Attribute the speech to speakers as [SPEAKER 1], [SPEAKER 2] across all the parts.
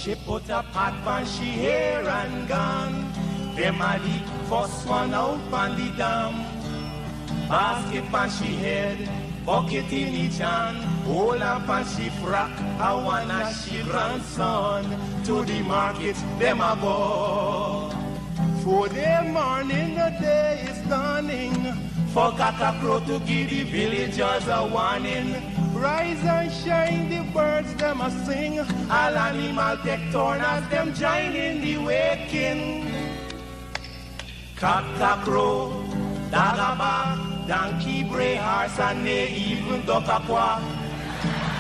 [SPEAKER 1] She put a pot on she hair and gone. Them a the first one out on the dam. Basket on she head, bucket in each hand. Hold up on she frock, I wanna she grandson. To the market, them a go. For the morning, the day is dawning. For cock-a-crow to give the villagers a warning. Rise and shine, the birds them a sing. All animal take turn as them join in the waking. Cock-a-crow, dagaba, donkey, bray, horse, and they even duck a quack.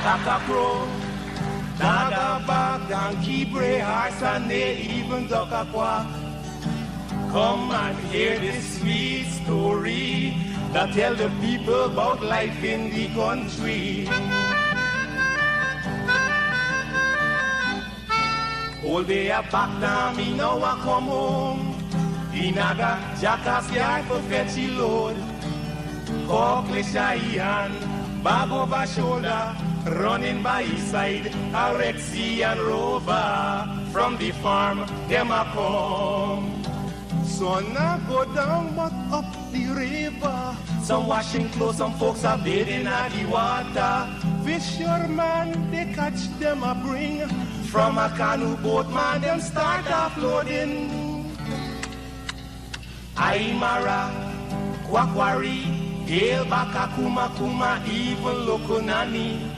[SPEAKER 1] Cock-a-crow, dagaba, donkey, bray, horse, and they even duck a quack. Come and hear this sweet story that tell the people about life in the country. All day a back down, me now a come home. Inaga, jackass yard for fetchy load. Cockle shy hand, bag over shoulder, running by his side, a Rexy and Rover. From the farm, them a come. Sun a go down but up the river. Some washing clothes, some folks are bathing at the water. Fisherman, they catch them a bring. From a canoe boat, man, them start offloading. Aymara, Kwakwari, Hail Baka Kuma Kuma, even Lokonani.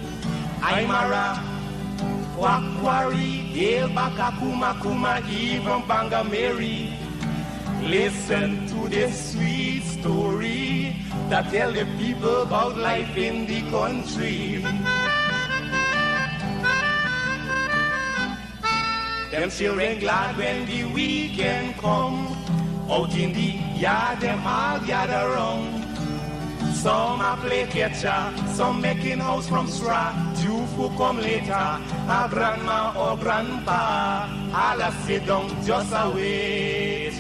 [SPEAKER 1] Aymara, Kwakwari, Hail Baka Kuma Kuma, even Bangameri. Listen to this sweet story that tell the people about life in the country. Them children glad when the weekend come. Out in the yard, them all gather round. Some a play catcher, some making house from straw. Two who come later, a grandma or grandpa. All a sit down just a wait.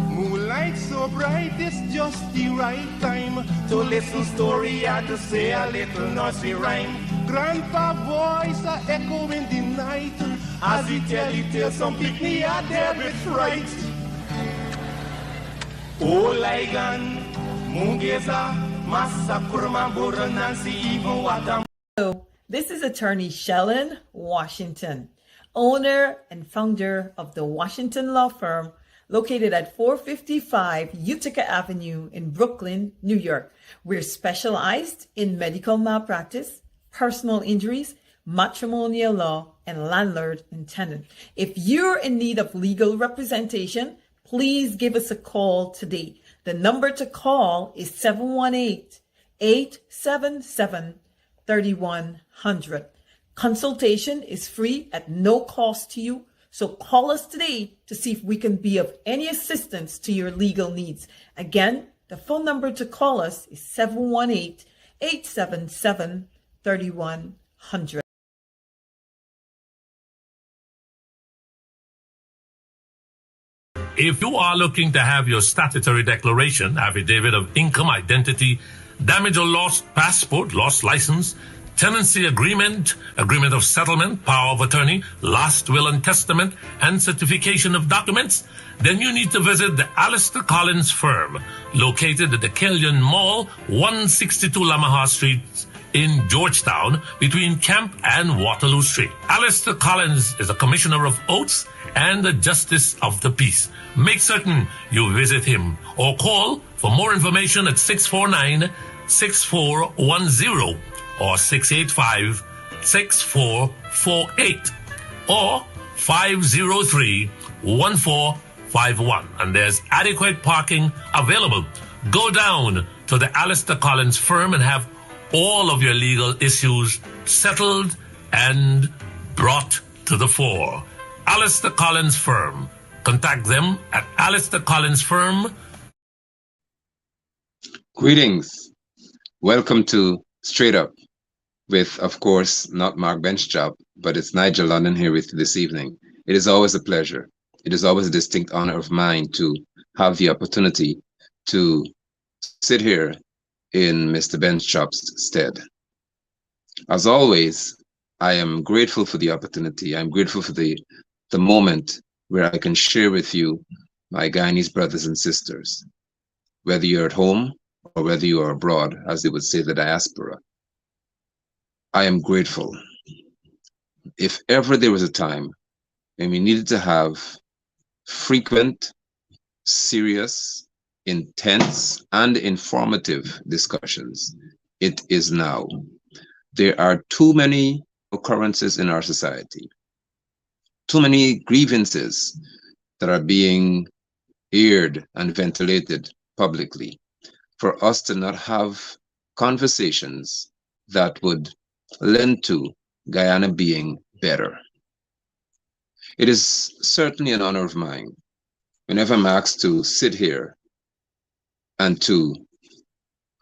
[SPEAKER 1] Moonlight so bright, it's just the right time to listen story or to say a little nursery rhyme. Grandpa voice a echo in the night as he tell some picnic are there with fright. Oh, Ligan, Mungeza, Massa Kurma, Bura, Nancy, even Watam.
[SPEAKER 2] Hello, this is attorney Shellen Washington, owner and founder of the Washington Law Firm, located at 455 Utica Avenue in Brooklyn, New York. We're specialized in medical malpractice, personal injuries, matrimonial law, and landlord and tenant. If you're in need of legal representation, please give us a call today. The number to call is 718-877-3100. Consultation is free at no cost to you. So call us today to see if we can be of any assistance to your legal needs. Again, the phone number to call us is 718-877-3100.
[SPEAKER 3] If you are looking to have your statutory declaration, affidavit of income, identity, damage or lost passport, lost license, tenancy agreement, agreement of settlement, power of attorney, last will and testament, and certification of documents, then you need to visit the Alistair Collins firm, located at the Killian Mall, 162 Lamaha Street in Georgetown, between Camp and Waterloo Street. Alistair Collins is a commissioner of oaths and a justice of the peace. Make certain you visit him or call for more information at 649-6410 or 685-6448 or 503-1451. And there's adequate parking available. Go down to the Alistair Collins firm and have all of your legal issues settled and brought to the fore. Alistair Collins Firm. Contact them at Alistair Collins Firm.
[SPEAKER 4] Greetings. Welcome to Straight Up with, of course, not Mark Benchjob, but it's Nigel London here with you this evening. It is always a pleasure. It is always a distinct honor of mine to have the opportunity to sit here in Mr. Benchjob's stead. As always, I am grateful for the opportunity. I'm grateful for the moment where I can share with you, my Guyanese brothers and sisters, whether you're at home or whether you are abroad, as they would say, the diaspora. I am grateful. If ever there was a time when we needed to have frequent, serious, intense, and informative discussions, it is now. There are too many occurrences in our society, too many grievances that are being aired and ventilated publicly for us to not have conversations that would lend to Guyana being better. It is certainly an honor of mine whenever I'm asked to sit here and to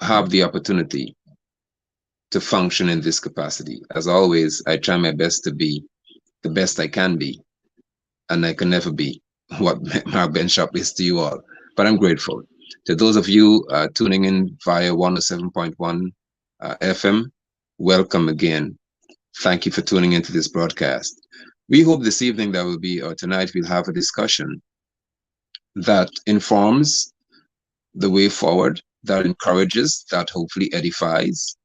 [SPEAKER 4] have the opportunity to function in this capacity. As always, I try my best to be the best I can be, and I can never be what Mark Benchop is to you all. But I'm grateful. To those of you tuning in via 107.1 FM, welcome again. Thank you for tuning into this broadcast. We hope this evening that will be, or tonight, we'll have a discussion that informs the way forward, that encourages, that hopefully edifies,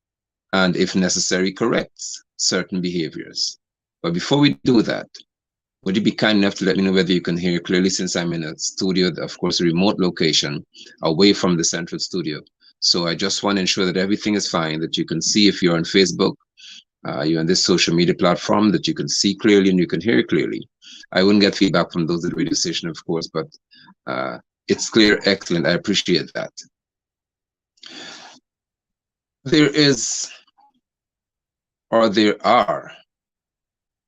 [SPEAKER 4] and if necessary, corrects certain behaviors. But before we do that, would you be kind enough to let me know whether you can hear clearly, since I'm in a studio, of course, a remote location, away from the central studio. So I just want to ensure that everything is fine, that you can see if you're on Facebook, you're on this social media platform, that you can see clearly and you can hear clearly. I wouldn't get feedback from those at the radio station, of course, but it's clear, excellent. I appreciate that. There is, or there are,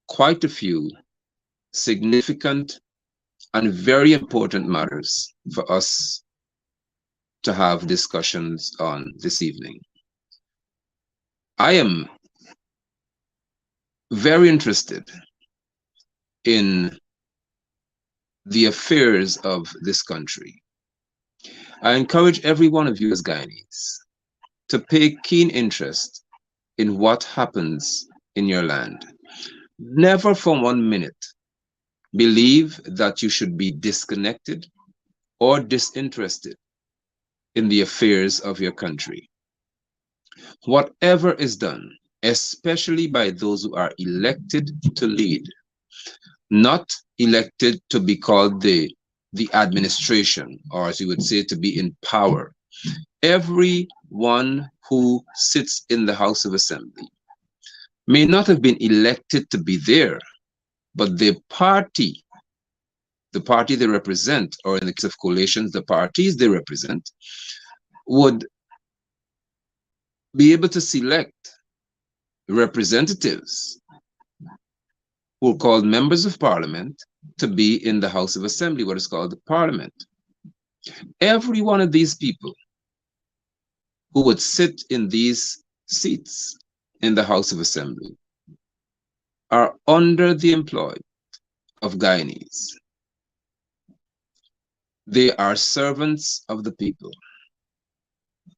[SPEAKER 4] quite a few significant and very important matters for us to have discussions on this evening. I am very interested in the affairs of this country. I encourage every one of you as Guyanese to pay keen interest in what happens in your land. Never for 1 minute believe that you should be disconnected or disinterested in the affairs of your country. Whatever is done, especially by those who are elected to lead, not elected to be called the administration, or as you would say, to be in power. Everyone who sits in the House of Assembly may not have been elected to be there, but the party they represent, or in the case of coalitions, the parties they represent, would be able to select representatives who are called members of parliament to be in the House of Assembly, what is called the parliament. Every one of these people who would sit in these seats in the House of Assembly are under the employ of Guyanese. They are servants of the people.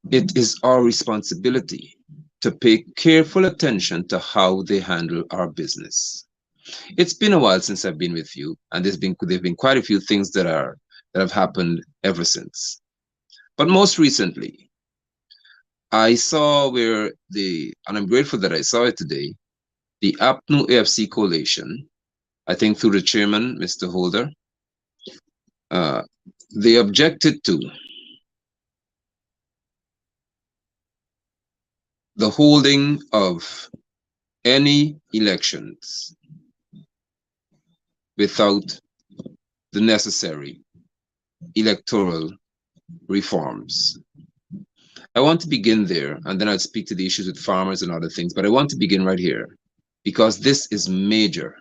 [SPEAKER 4] It is our responsibility to pay careful attention to how they handle our business. It's been a while since I've been with you, and there've been quite a few things that have happened ever since. But most recently, I saw and I'm grateful that I saw it today, the APNU AFC coalition, I think through the chairman, Mr. Holder, they objected to the holding of any elections without the necessary electoral reforms. I want to begin there, and then I'll speak to the issues with farmers and other things, but I want to begin right here because this is major.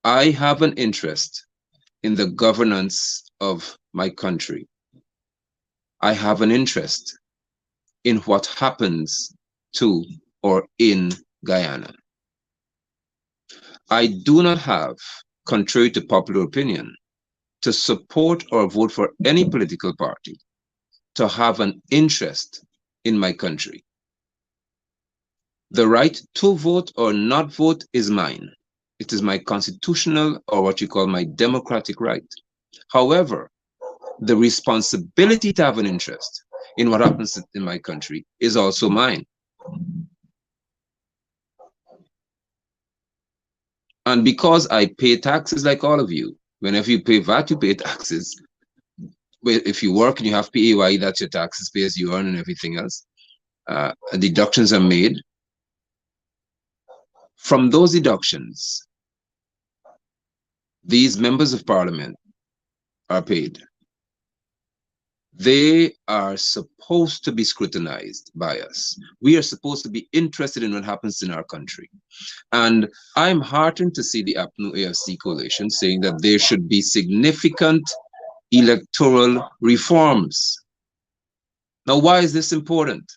[SPEAKER 4] I have an interest in the governance of my country. I have an interest in what happens to or in Guyana. I do not have, contrary to popular opinion, to support or vote for any political party to have an interest in my country. The right to vote or not vote is mine. It is my constitutional, or what you call my democratic right. However, the responsibility to have an interest in what happens in my country is also mine. And because I pay taxes like all of you, whenever you pay VAT, you pay taxes. If you work and you have PAYE, that's your taxes pay as you earn and everything else. Deductions are made. From those deductions, these members of parliament are paid. They are supposed to be scrutinized by us. We are supposed to be interested in what happens in our country. And I'm heartened to see the APNU AFC coalition saying that there should be significant electoral reforms. Now, why is this important?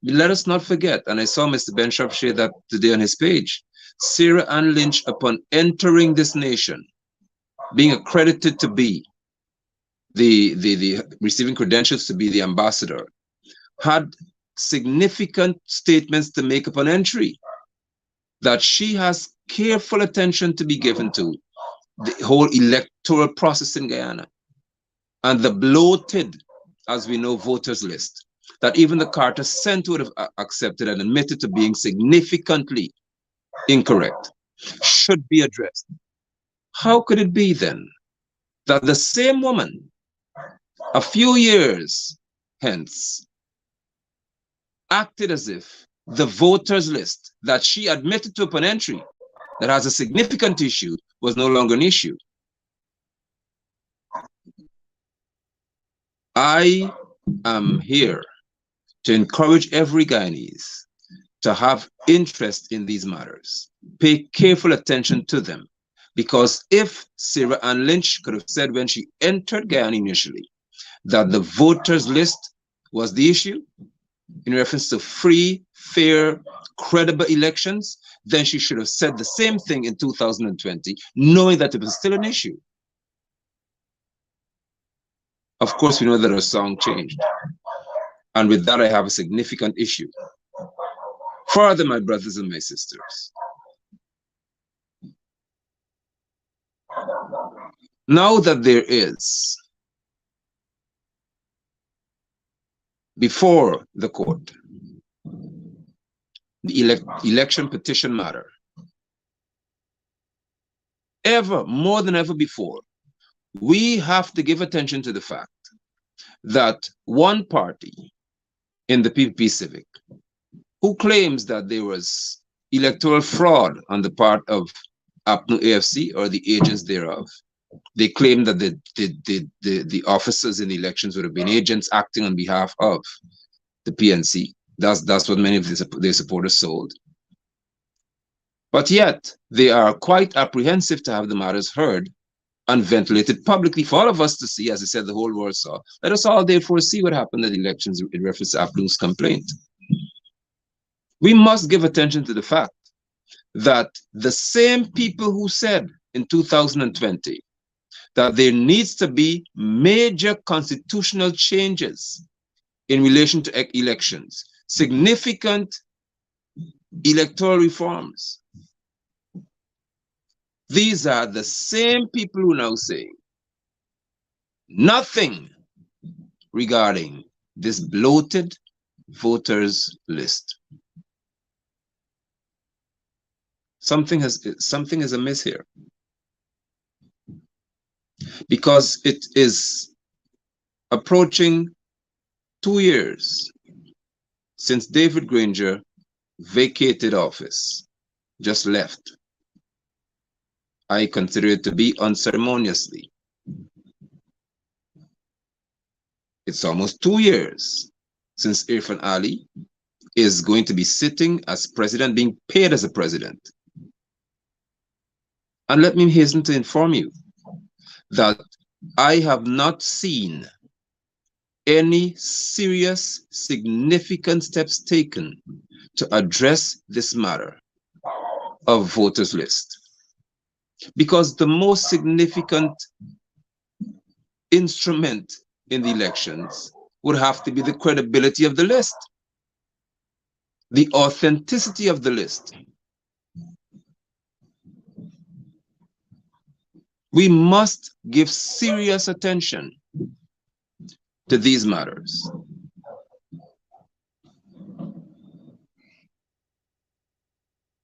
[SPEAKER 4] Let us not forget, and I saw Mr. Benshop share that today on his page, Sarah Ann Lynch, upon entering this nation, being accredited to be the receiving credentials to be the ambassador, had significant statements to make upon entry, that she has careful attention to be given to the whole electoral process in Guyana and the bloated, as we know, voters list that even the Carter Center would have accepted and admitted to being significantly incorrect should be addressed. How could it be then that the same woman a few years hence acted as if the voters list that she admitted to upon entry that has a significant issue was no longer an issue? I am here to encourage every Guyanese to have interest in these matters, pay careful attention to them, because if Sarah Ann Lynch could have said when she entered Guyana initially that the voters list was the issue in reference to free, fair, credible elections, then she should have said the same thing in 2020, knowing that it was still an issue. Of course, we know that our song changed. And with that, I have a significant issue. Further, my brothers and my sisters, now that there is, before the court, the election petition matter, ever, more than ever before, we have to give attention to the fact that one party in the PPP Civic, who claims that there was electoral fraud on the part of APNU AFC or the agents thereof. They claim that the officers in the elections would have been agents acting on behalf of the PNC. That's what many of their supporters sold. But yet, they are quite apprehensive to have the matters heard and ventilated publicly for all of us to see. As I said, the whole world saw. Let us all therefore see what happened at the elections in reference to APNU's complaint. We must give attention to the fact that the same people who said in 2020 that there needs to be major constitutional changes in relation to elections, significant electoral reforms. These are the same people who now say nothing regarding this bloated voters list. Something is amiss here, because it is approaching 2 years since David Granger vacated office, just left. I consider it to be unceremoniously. It's almost 2 years since Irfan Ali is going to be sitting as president, being paid as a president. And let me hasten to inform you that I have not seen any serious, significant steps taken to address this matter of voters list. Because the most significant instrument in the elections would have to be the credibility of the list. the authenticity of the list. We must give serious attention to these matters.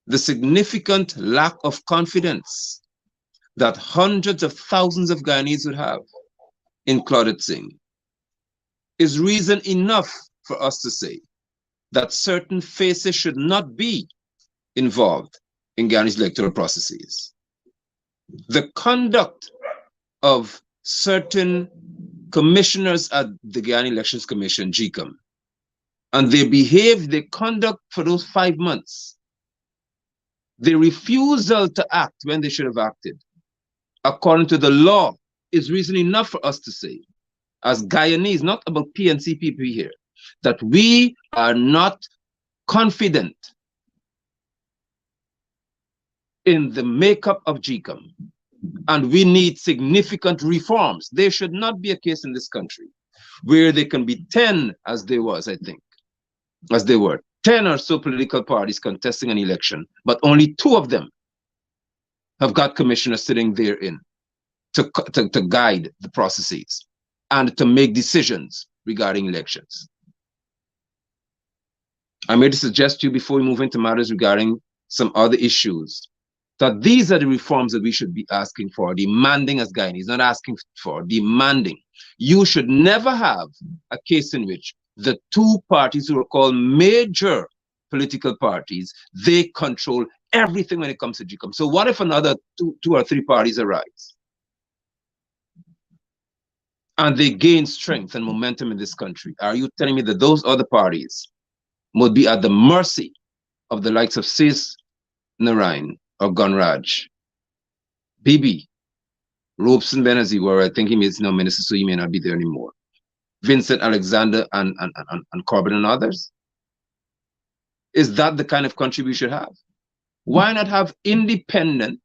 [SPEAKER 4] The significant lack of confidence that hundreds of thousands of Guyanese would have in Claudette Singh is reason enough for us to say that certain faces should not be involved in Guyanese electoral processes. The conduct of certain commissioners at the Guyana Elections Commission, GCOM, and their conduct for those 5 months, the refusal to act when they should have acted, according to the law, is reason enough for us to say, as Guyanese, not about PNC people here, that we are not confident in the makeup of GCOM, and we need significant reforms. There should not be a case in this country where there can be 10, as there was, I think, as there were 10 or so political parties contesting an election, but only 2 of them have got commissioners sitting therein to guide the processes and to make decisions regarding elections. I made to suggest to you before we move into matters regarding some other issues, that these are the reforms that we should be asking for, demanding as Guyanese, not asking for, demanding. You should never have a case in which the 2 parties who are called major political parties, they control everything when it comes to GCOM. So what if another 2 or 3 parties arise and they gain strength and momentum in this country? Are you telling me that those other parties would be at the mercy of the likes of Sis Narain or Gunraj, Bibi, Robeson Benazir, where I think he is now minister, so he may not be there anymore, Vincent Alexander and Corbyn and others? Is that the kind of country we should have? Why not have independent,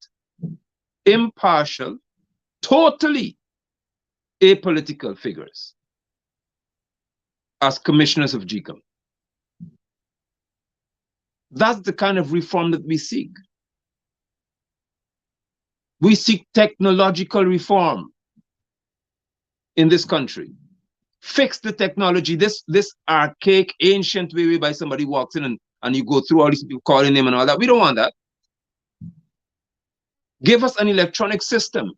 [SPEAKER 4] impartial, totally apolitical figures as commissioners of GCOM? That's the kind of reform that we seek. We seek technological reform in this country. Fix the technology, this archaic, ancient way whereby somebody walks in and you go through all these people calling them and all that. We don't want that. Give us an electronic system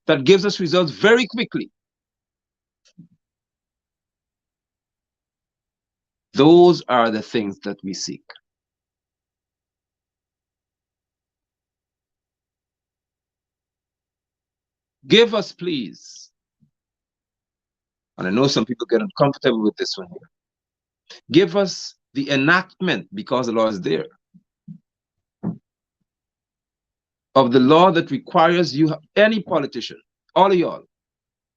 [SPEAKER 4] that gives us results very quickly. Those are the things that we seek. Give us, please, and I know some people get uncomfortable with this one here, give us the enactment, because the law is there, of the law that requires you, any politician, all of y'all,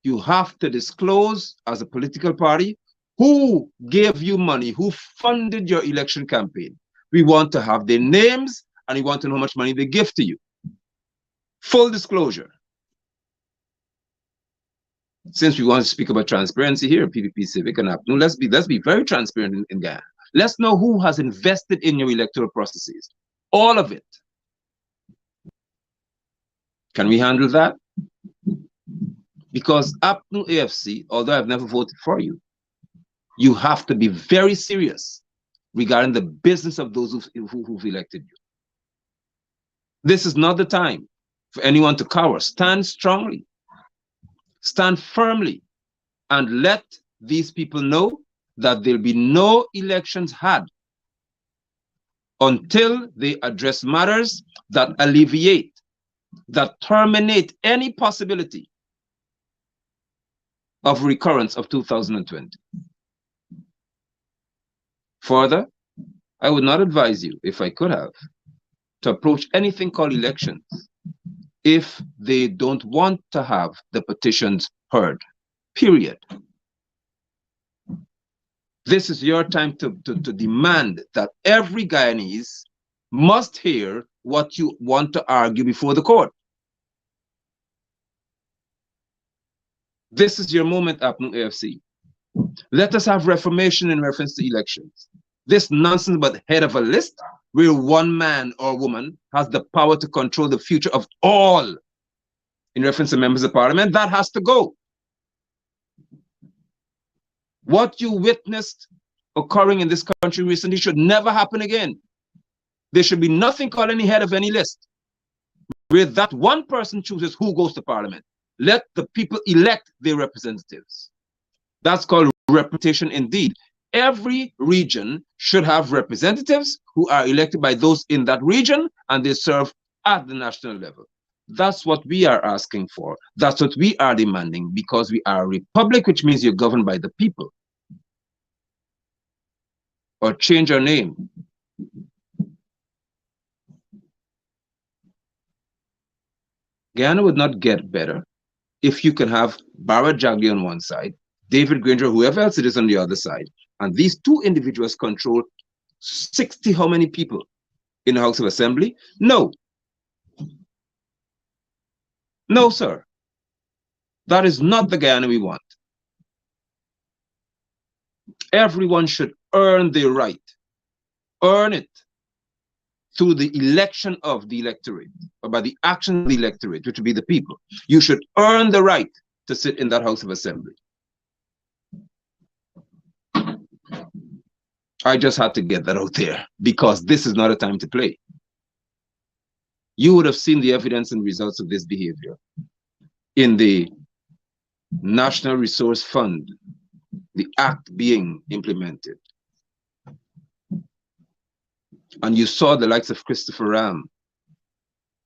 [SPEAKER 4] you have to disclose as a political party who gave you money, who funded your election campaign. We want to have their names and we want to know how much money they give to you. Full disclosure. Since we want to speak about transparency here, PPP, Civic, and APNU, let's be very transparent in Ghana. Let's know who has invested in your electoral processes. All of it. Can we handle that? Because APNU AFC, although I've never voted for you, you have to be very serious regarding the business of those who've elected you. This is not the time for anyone to cower. Stand strongly. Stand firmly and let these people know that there'll be no elections had until they address matters that alleviate, that terminate any possibility of recurrence of 2020. Further, I would not advise you, if I could have, to approach anything called elections if they don't want to have the petitions heard, period. This is your time to demand that every Guyanese must hear what you want to argue before the court. This is your moment, APNU AFC. Let us have reformation in reference to elections. This nonsense about head of a list, where one man or woman has the power to control the future of all in reference to members of parliament, that has to go. What you witnessed occurring in this country recently should never happen again. There should be nothing called any head of any list, where that one person chooses who goes to parliament. Let the people elect their representatives. That's called representation indeed. Every region should have representatives who are elected by those in that region, and they serve at the national level. That's what we are asking for. That's what we are demanding, because we are a republic, which means you're governed by the people. Or change your name. Guyana would not get better if you can have Barra Jagli on one side, David Granger, whoever else it is on the other side, and these two individuals control 60 how many people in the House of Assembly? No. No, sir. That is not the Guyana we want. Everyone should earn their right. Earn it through the election of the electorate, or by the action of the electorate, which would be the people. You should earn the right to sit in that House of Assembly. I just had to get that out there, because this is not a time to play. You would have seen the evidence and results of this behavior in the National Resource Fund, the act being implemented. And you saw the likes of Christopher Ram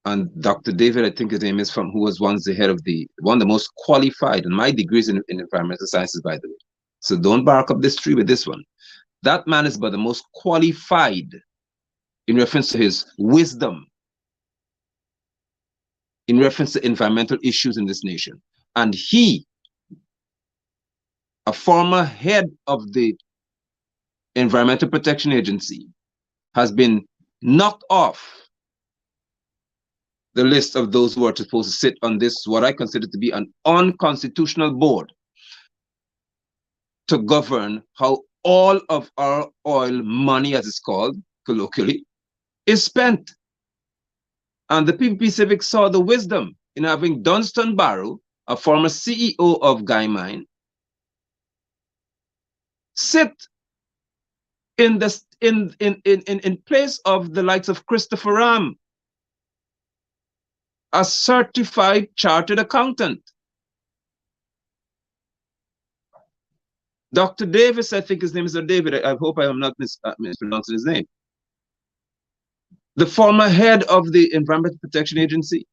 [SPEAKER 4] and Dr. David, I think his name is, from who was once the head of one of the most qualified, and my degrees in environmental sciences, by the way. So don't bark up this tree with this one. That man is about the most qualified in reference to his wisdom, in reference to environmental issues in this nation. And he, a former head of the Environmental Protection Agency, has been knocked off the list of those who are supposed to sit on this, what I consider to be an unconstitutional board, to govern how all of our oil money, as it's called colloquially, is spent. And the PPP Civic saw the wisdom in having Dunstan Barrow, a former CEO of Guy Mine, sit in place of the likes of Christopher Ram, a certified chartered accountant. Dr. Davis, I think his name is David. I hope I am not mispronouncing his name. The former head of the Environmental Protection Agency.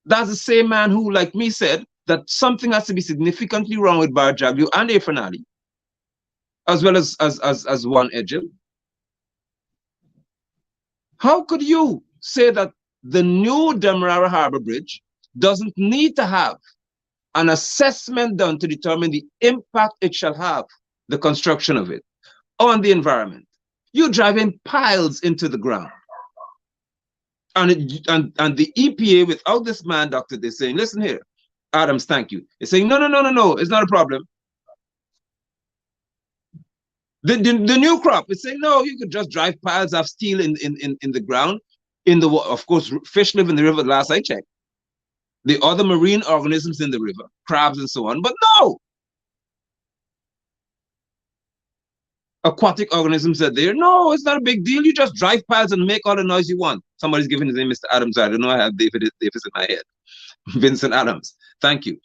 [SPEAKER 4] That's the same man who, like me, said that something has to be significantly wrong with Barra Jagli and Irfan Ali, as well as Juan Edgel. How could you say that the new Demerara Harbor Bridge doesn't need to have an assessment done to determine the impact it shall have, the construction of it, on the environment? You're driving piles into the ground. And the EPA, without this man, doctor, they're saying, listen here, Adams, thank you. They're saying, no, it's not a problem. The new crop is saying, no, you could just drive piles of steel in the ground. Of course, fish live in the river, last I checked. The other marine organisms in the river, crabs and so on, but no! Aquatic organisms are there. No, it's not a big deal. You just drive piles and make all the noise you want. Somebody's giving his name Mr. Adams. I don't know, I have Davis in my head. Vincent Adams, thank you.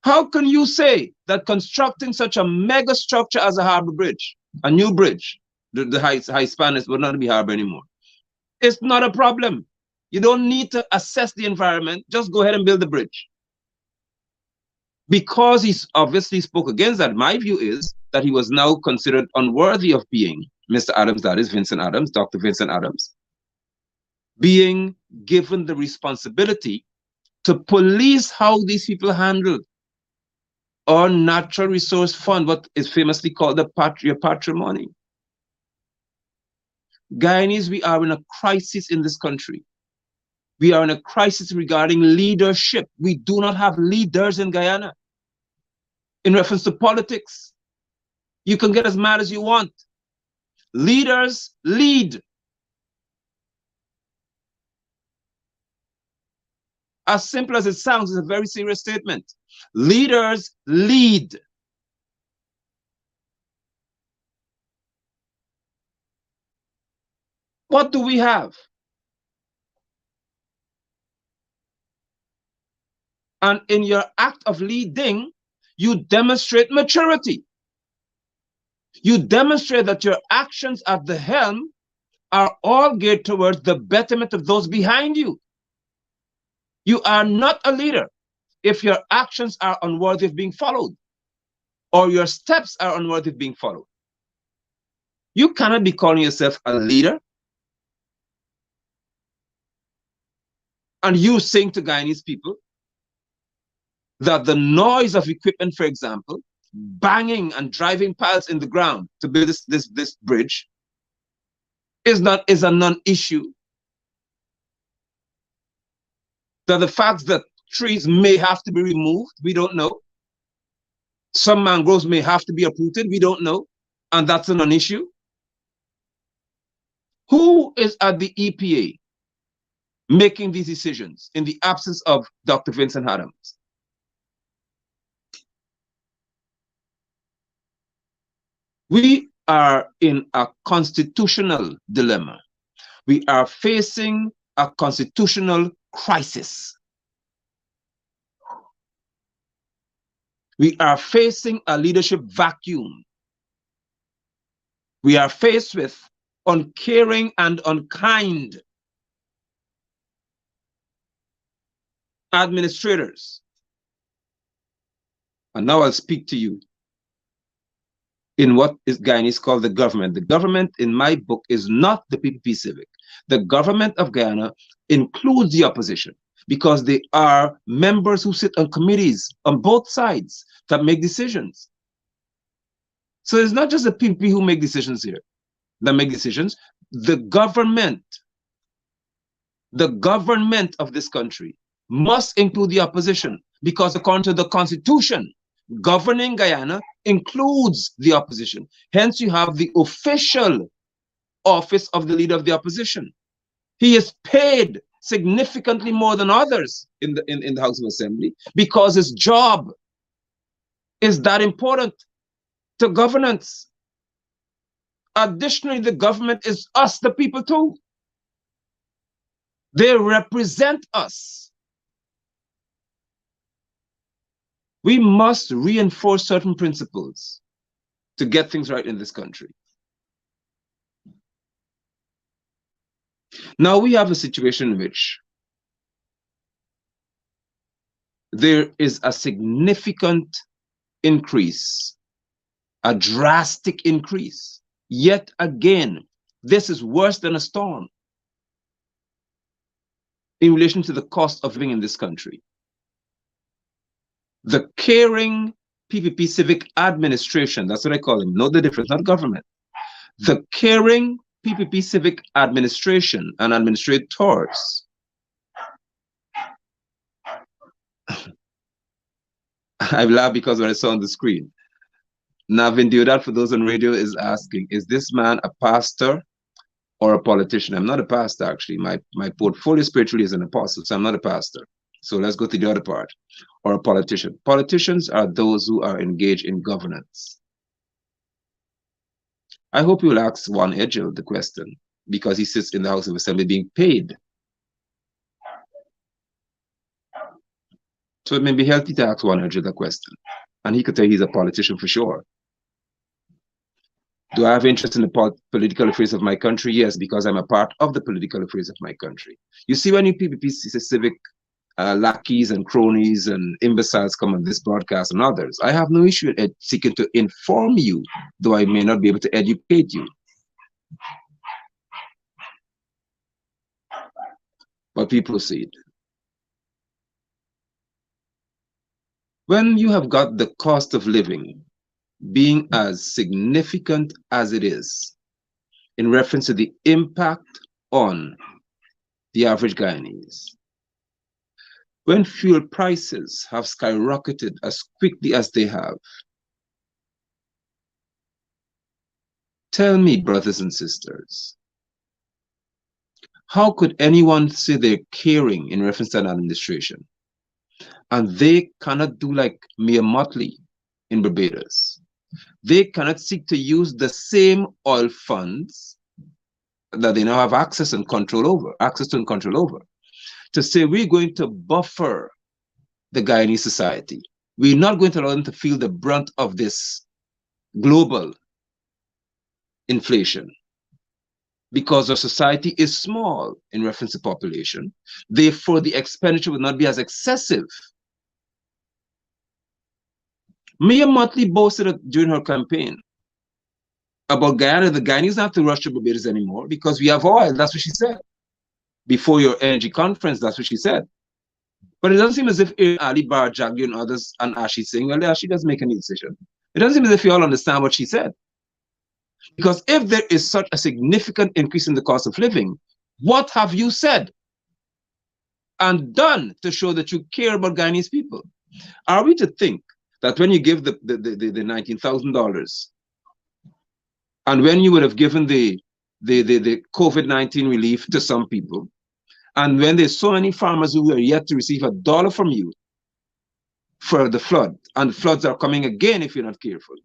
[SPEAKER 4] How can you say that constructing such a mega structure as a harbor bridge, a new bridge, the high span will not be harbor anymore? It's not a problem. You don't need to assess the environment. Just go ahead and build the bridge. Because he obviously spoke against that, my view is that he was now considered unworthy of being Mr. Adams, that is Vincent Adams, Dr. Vincent Adams, being given the responsibility to police how these people handled our natural resource fund, what is famously called the patrimony. Guyanese, we are in a crisis in this country. We are in a crisis regarding leadership. We do not have leaders in Guyana. In reference to politics, You can get as mad as you want. Leaders lead. As simple as it sounds, it's a very serious statement. Leaders lead. What do we have? And in your act of leading, you demonstrate maturity. You demonstrate that your actions at the helm are all geared towards the betterment of those behind you. You are not a leader if your actions are unworthy of being followed, or your steps are unworthy of being followed. You cannot be calling yourself a leader and you saying to Guyanese people that the noise of equipment, for example, banging and driving piles in the ground to build this bridge is a non-issue. That the fact that trees may have to be removed, we don't know. Some mangroves may have to be uprooted, we don't know. And that's a non-issue. Who is at the EPA making these decisions in the absence of Dr. Vincent Adams? We are in a constitutional dilemma. We are facing a constitutional crisis. We are facing a leadership vacuum. We are faced with uncaring and unkind administrators. And now I'll speak to you in what is Guyanese called the government. The government, in my book, is not the PPP Civic. The government of Guyana includes the opposition because they are members who sit on committees on both sides that make decisions. So it's not just the PPP who make decisions here, that make decisions. The government of this country must include the opposition because according to the Constitution, governing Guyana includes the opposition. Hence, you have the official office of the leader of the opposition. He is paid significantly more than others in the House of Assembly because his job is that important to governance. Additionally, the government is us, the people, too. They represent us. We must reinforce certain principles to get things right in this country. Now we have a situation in which there is a significant increase, a drastic increase. Yet again, this is worse than a storm in relation to the cost of living in this country. The caring PPP Civic Administration, that's what I call them, know the difference, not government. The caring PPP Civic Administration and administrators I laugh because when I saw on the screen, Navin Deodat, for those on radio, is asking, is this man a pastor or a politician? I'm not a pastor, actually. My portfolio spiritually is an apostle, so I'm not a pastor. So let's go to the other part. Or a politician. Politicians are those who are engaged in governance. I hope you will ask Juan Edgel the question, because he sits in the House of Assembly being paid. So it may be healthy to ask Juan Edgel the question, and he could tell you he's a politician for sure. Do I have interest in the political affairs of my country? Yes, because I'm a part of the political affairs of my country. You see, when you PPP Civic lackeys and cronies and imbeciles come on this broadcast and others, I have no issue in seeking to inform you, though I may not be able to educate you. But we proceed. When you have got the cost of living being as significant as it is in reference to the impact on the average Guyanese, when fuel prices have skyrocketed as quickly as they have, Tell me, brothers and sisters, how could anyone say they're caring in reference to an administration and they cannot do like Mia Motley in Barbados? They cannot seek to use the same oil funds that they now have access and control over, to say we're going to buffer the Guyanese society. We're not going to allow them to feel the brunt of this global inflation because our society is small in reference to population. Therefore, the expenditure will not be as excessive. Mia Motley boasted during her campaign about Guyana. The Guyanese don't have to rush to Barbados anymore because we have oil. That's what she said. Before your energy conference, that's what she said. But it doesn't seem as if Ali Bar, Jaggi, and others, and Ashi saying, well, she doesn't make any decision. It doesn't seem as if you all understand what she said. Because if there is such a significant increase in the cost of living, what have you said and done to show that you care about Guyanese people? Are we to think that when you give the $19,000 and when you would have given the COVID-19 relief to some people, and when there's so many farmers who are yet to receive $1 from you for the flood, and floods are coming again if you're not careful?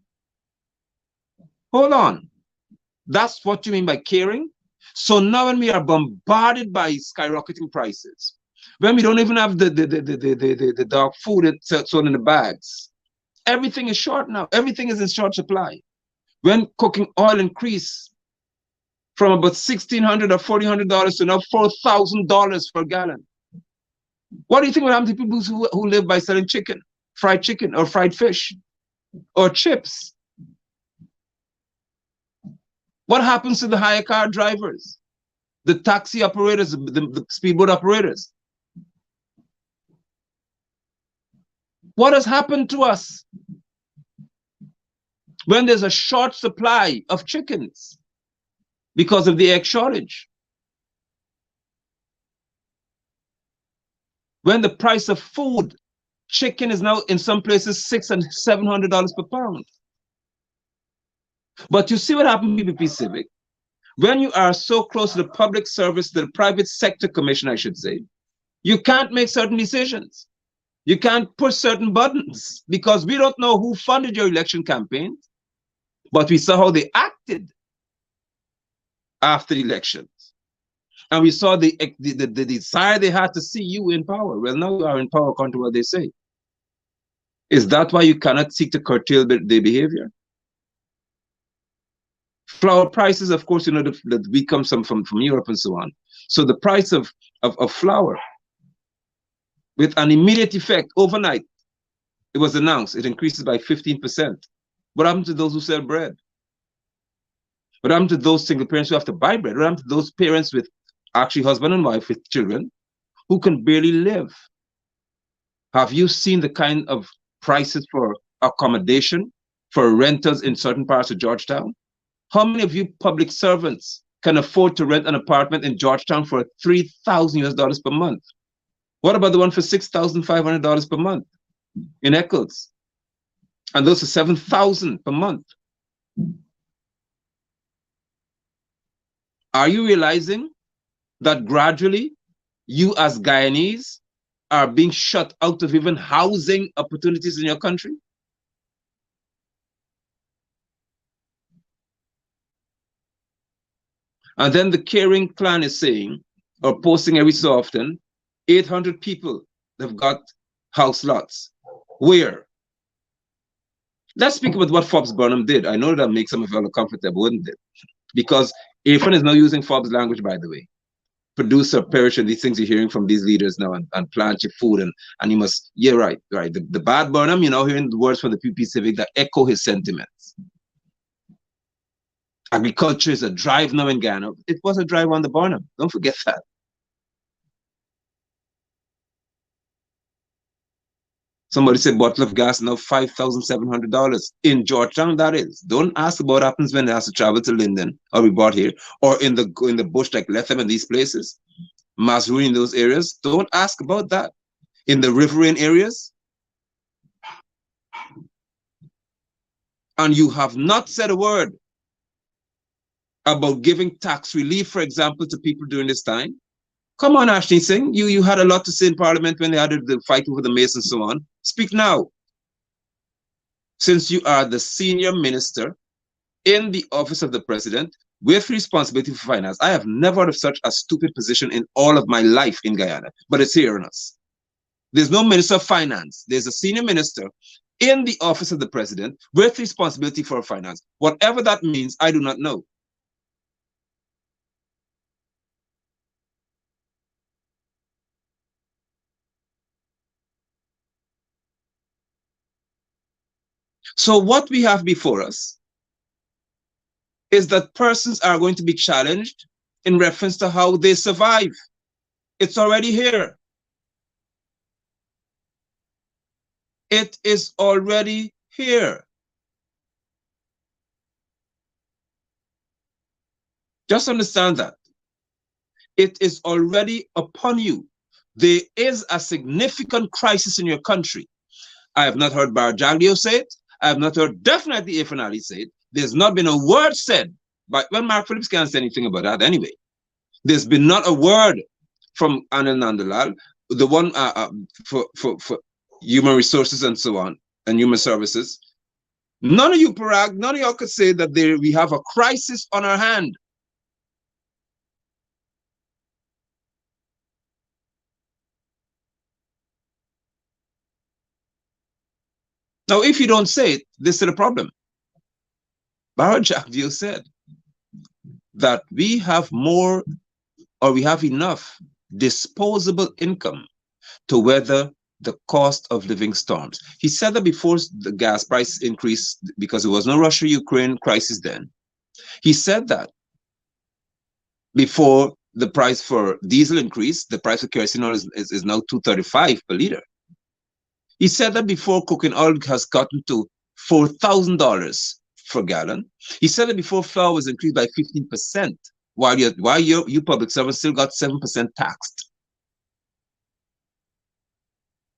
[SPEAKER 4] Hold on. That's what you mean by caring? So now when we are bombarded by skyrocketing prices, when we don't even have the dog food sold in the bags, everything is short now. Everything is in short supply. When cooking oil increased from about $1,600 or $1,400 to now $4,000 per gallon. What do you think will happen to people who live by selling chicken, or fried fish, or chips? What happens to the hire car drivers, the taxi operators, the speedboat operators? What has happened to us when there's a short supply of chickens because of the egg shortage? When the price of food, chicken is now in some places $600 and $700 per pound. But you see what happened to PPP Civic? When you are so close to the public service, the private sector commission, I should say, you can't make certain decisions. You can't push certain buttons because we don't know who funded your election campaign, but we saw how they acted after the elections. And we saw the desire they had to see you in power. Well, now you are in power, according to what they say. Is that why you cannot seek to curtail their behavior? Flour prices, of course, you know, that we come from Europe and so on. So the price of flour, with an immediate effect overnight, it was announced, it increases by 15%. What happened to those who sell bread? What happened to those single parents who have to buy bread? What happened to those parents with actually husband and wife with children who can barely live? Have you seen the kind of prices for accommodation, for rentals in certain parts of Georgetown? How many of you public servants can afford to rent an apartment in Georgetown for $3,000 per month? What about the one for $6,500 per month in Eccles? And those are $7,000 per month. Are you realizing that gradually you as Guyanese are being shut out of even housing opportunities in your country? And then the caring clan is saying, or posting every so often, 800 people have got house lots. Where? Let's speak about what Forbes Burnham did. I know that makes some of you uncomfortable, wouldn't it? Because Irfan is now using Forbes language, by the way. Producer, perish, and these things you're hearing from these leaders now, and plant your food, and you must, yeah, right. The bad Burnham, you're now hearing the words from the PP Civic that echo his sentiments. Agriculture is a drive now in Ghana. It was a drive on the Burnham. Don't forget that. Somebody said bottle of gas now $5,700 in Georgetown. That is. Don't ask about what happens when it has to travel to Linden or be bought here, or in the bush like Lethem and these places, Masrui in those areas. Don't ask about that. In the riverine areas. And you have not said a word about giving tax relief, for example, to people during this time? Come on, Ashley Singh. You had a lot to say in Parliament when they had the fight over the mace and so on. Speak now. Since you are the senior minister in the office of the president with responsibility for finance. I have never heard of such a stupid position in all of my life in Guyana, but it's here on us. There's no minister of finance. There's a senior minister in the office of the president with responsibility for finance. Whatever that means, I do not know. So what we have before us is that persons are going to be challenged in reference to how they survive. It's already here. It is already here. Just understand that. It is already upon you. There is a significant crisis in your country. I have not heard Bar Jagdeo say it. I have not heard definitely Ifan Ali say it. There's not been a word said, but well, Mark Phillips can't say anything about that anyway. There's been not a word from Anil Nandalal, the one for human resources and so on, and human services. None of you, Parag, none of y'all could say that we have a crisis on our hand. Now, if you don't say it, this is the problem. Bharat Jagdeo said that we have more, or we have enough disposable income to weather the cost of living storms. He said that before the gas price increased, because there was no Russia-Ukraine crisis then. He said that before the price for diesel increased, the price of kerosene oil is now $2.35 per liter. He said that before cooking oil has gotten to $4,000 per gallon. He said that before flour was increased by 15%, while you public servants still got 7% taxed.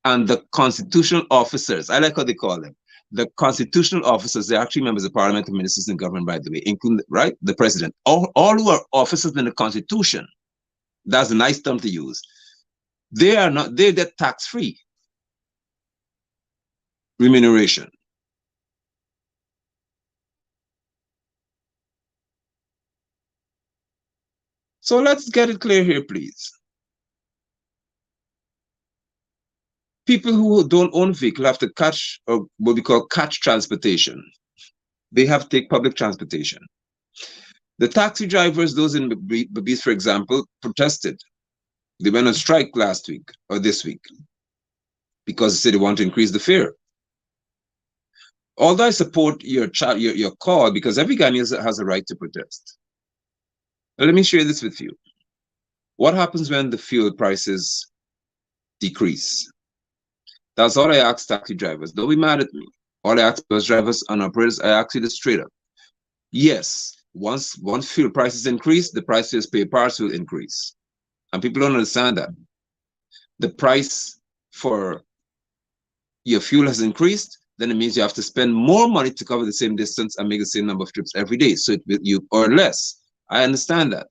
[SPEAKER 4] And the constitutional officers, I like how they call them, the constitutional officers, they're actually members of parliament and ministers in government, by the way, including, right, the president. All who are officers in the constitution, that's a nice term to use. They're tax-free remuneration. So let's get it clear here, please. People who don't own a vehicle have to catch, or what we call catch transportation. They have to take public transportation. The taxi drivers, those in Babis, for example, protested. They went on strike last week or this week because they said they want to increase the fare. Although I support your call, because every Ghanaian has a right to protest. But let me share this with you. What happens when the fuel prices decrease? That's all I ask taxi drivers. Don't be mad at me. All I ask bus drivers and operators, I ask you this straight up. Yes, once fuel prices increase, the price of spare parts will increase. And people don't understand that. The price for your fuel has increased, then it means you have to spend more money to cover the same distance and make the same number of trips every day. So or less. I understand that.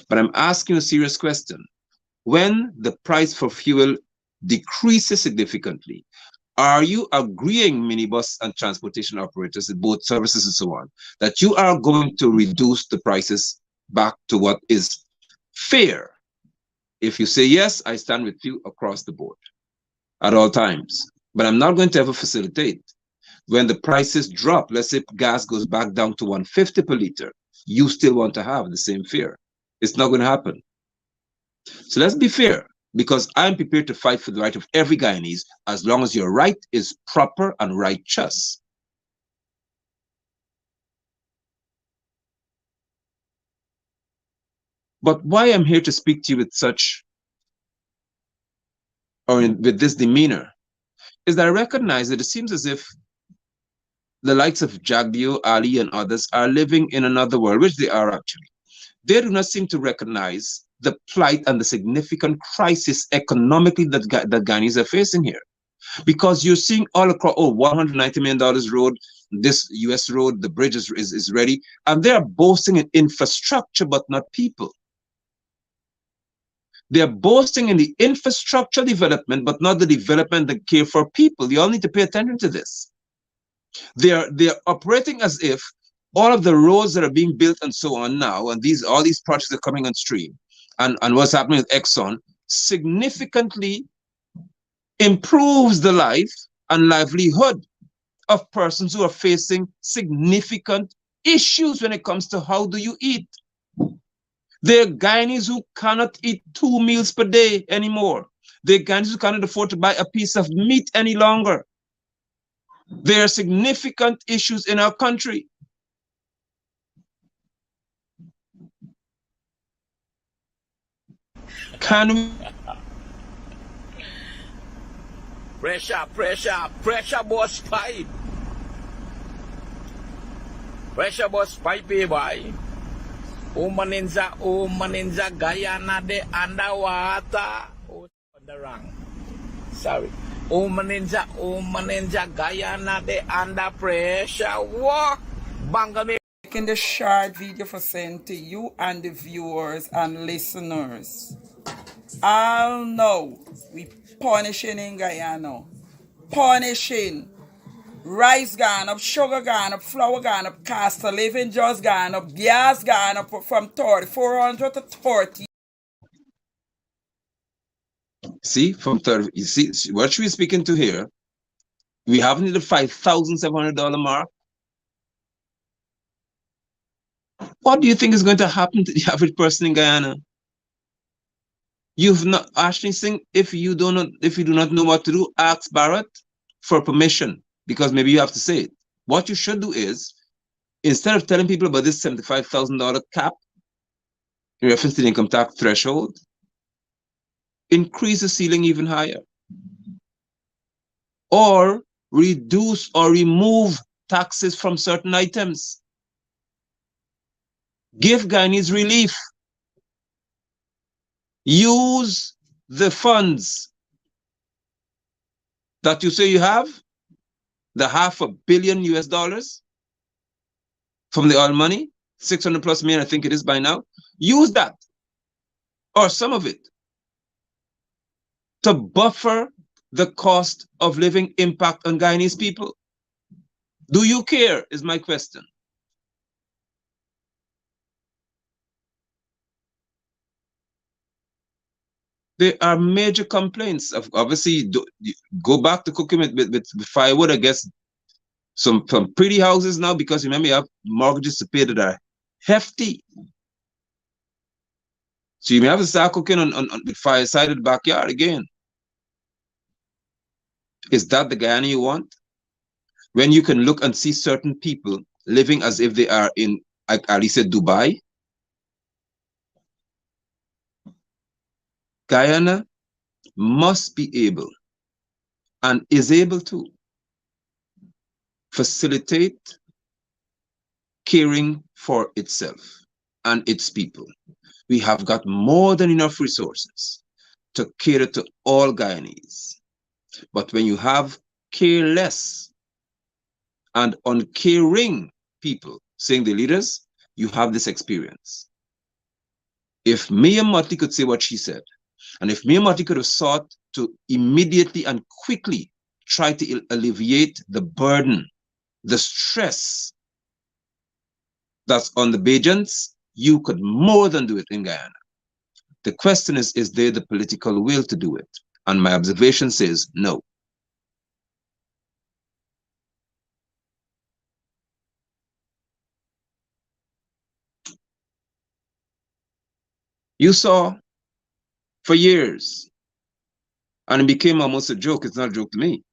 [SPEAKER 4] But I'm asking a serious question. When the price for fuel decreases significantly, are you agreeing, minibus and transportation operators, both services and so on, that you are going to reduce the prices back to what is fair? If you say yes, I stand with you across the board at all times. But I'm not going to ever facilitate when the prices drop. Let's say gas goes back down to $1.50 per liter. You still want to have the same fare. It's not going to happen. So let's be fair, because I'm prepared to fight for the right of every Guyanese as long as your right is proper and righteous. But why I'm here to speak to you with such, or with this demeanor, is that I recognize that it seems as if the likes of Jagdeo, Ali, and others are living in another world, which they are actually. They do not seem to recognize the plight and the significant crisis economically that Ghanaians are facing here. Because you're seeing all across, oh, $190 million road, this US road, the bridge is ready. And they're boasting in infrastructure, but not people. They're boasting in the infrastructure development, but not the development that care for people. You all need to pay attention to this. They're operating as if all of the roads that are being built and so on now, and all these projects are coming on stream, and what's happening with Exxon significantly improves the life and livelihood of persons who are facing significant issues when it comes to how do you eat. There are Guyanese who cannot eat 2 meals per day anymore. There are Guyanese who cannot afford to buy a piece of meat any longer. There are significant issues in our country. Can we?
[SPEAKER 5] Pressure boss pipe. Pressure boss pipe, boy. Umaninza Guyana de underwater. Oh, on the wrong. Sorry. Umaninza Guyana de under pressure. Walk. Bangami.
[SPEAKER 6] Making the short video for send to you and the viewers and listeners. I'll know we punishing in Guyana. Punishing. Rice gone up, sugar gone up, flour gone up, cost of living just gone up, gas gone up from 400 to 30.
[SPEAKER 4] See, from 30, you see what we're speaking to here. We haven't hit the $5,700 mark. What do you think is going to happen to the average person in Guyana? You've not actually seen, if you do not know what to do, ask Barrett for permission, because maybe you have to say it. What you should do is, instead of telling people about this $75,000 cap in reference to the income tax threshold, increase the ceiling even higher, or reduce or remove taxes from certain items. Give Guyanese relief. Use the funds that you say you have, the $500 million US from the oil money, 600 plus million, I think it is by now. Use that, or some of it, to buffer the cost of living impact on Guyanese people. Do you care, is my question. There are major complaints of, obviously, go back to cooking with firewood. I guess some pretty houses now, because remember you have mortgages to pay that are hefty. So you may have to start cooking on with fireside in the backyard again. Is that the Guyana you want? When you can look and see certain people living as if they are in, like Ali said, Dubai. Guyana must be able and is able to facilitate caring for itself and its people. We have got more than enough resources to cater to all Guyanese. But when you have careless and uncaring people saying the leaders, you have this experience. If Mia Motley could say what she said, and if Mia Motley could have sought to immediately and quickly try to alleviate the burden, the stress that's on the Bajans, you could more than do it in Guyana. The question is there the political will to do it? And my observation says no. You saw for years, and it became almost a joke. It's not a joke to me.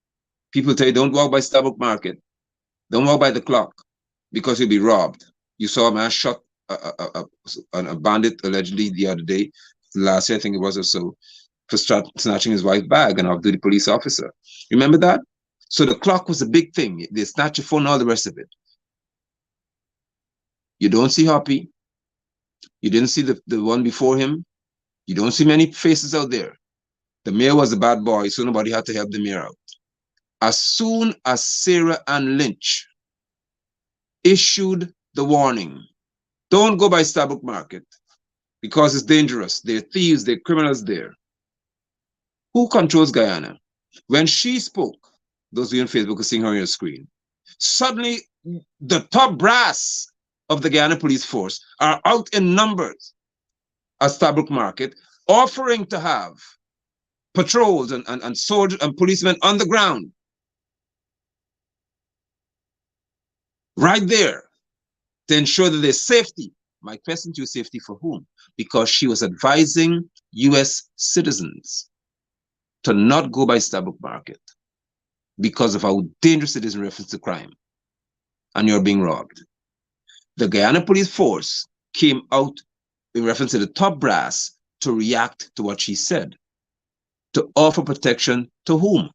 [SPEAKER 4] People tell you, don't walk by Starbuck Market. Don't walk by the clock, because you'll be robbed. You saw a man shot a bandit allegedly the other day, last year I think it was or so, for snatching his wife's bag, an off-duty police officer. Remember that? So the clock was a big thing. They snatch your phone, all the rest of it. You don't see Hoppy. You didn't see the one before him. You don't see many faces out there. The mayor was a bad boy, so nobody had to help the mayor out. as soon as Sarah Ann Lynch issued the warning, don't go by Starbuck Market because it's dangerous. There are thieves, there are criminals there. Who controls Guyana? When she spoke, those of you on Facebook are seeing her on your screen, suddenly the top brass of the Guyana police force are out in numbers at Starbuck Market, offering to have patrols and soldiers and policemen on the ground right there to ensure that there's safety. My question to you, safety for whom? Because she was advising US citizens to not go by Starbuck Market because of how dangerous it is in reference to crime. And you're being robbed. The Guyana police force came out in reference to the top brass to react to what she said, to offer protection to whom?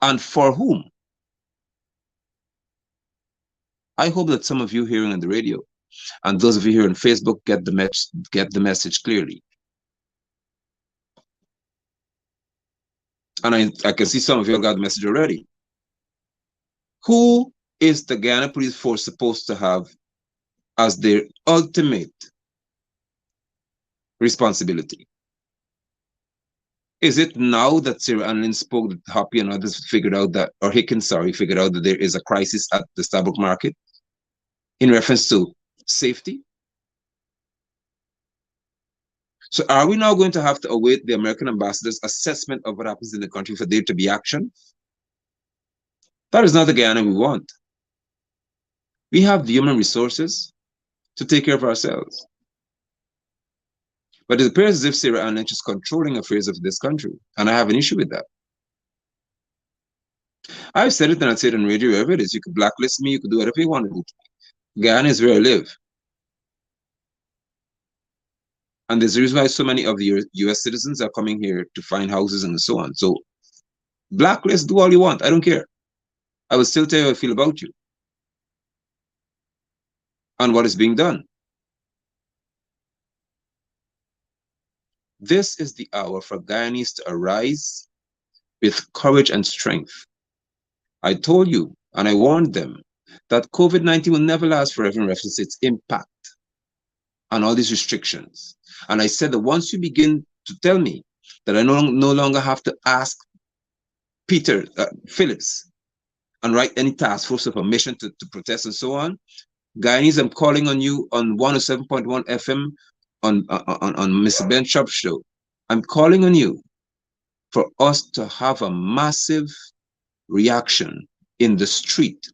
[SPEAKER 4] And for whom? I hope that some of you hearing on the radio and those of you here on Facebook get the message clearly. And I can see some of you got the message already. Who is the Guyana police force supposed to have as their ultimate responsibility? Is it now that Sarah Ann Lynch spoke that Hoppy and others figured out that, or Hickens, sorry, figured out that there is a crisis at the Starbuck Market in reference to safety? So are we now going to have to await the American ambassador's assessment of what happens in the country for there to be action? That is not the Guyana we want. We have the human resources to take care of ourselves. But it appears as if Sarah Ann Lynch is controlling affairs of this country, and I have an issue with that. I've said it and I'd say it on radio, wherever it is. You could blacklist me, you could do whatever you want to do. Guyana is where I live. And there's a reason why so many of the US citizens are coming here to find houses and so on. So blacklist, do all you want. I don't care. I will still tell you how I feel about you and what is being done. This is the hour for Guyanese to arise with courage and strength. I told you, and I warned them, that COVID-19 will never last forever in reference to its impact and all these restrictions. And I said that once you begin to tell me that I no longer have to ask Peter Phillips and write any task force of permission to protest and so on, Guyanese, I'm calling on you on 107.1 FM on Mr. Ben Shop's show. I'm calling on you for us to have a massive reaction in the street.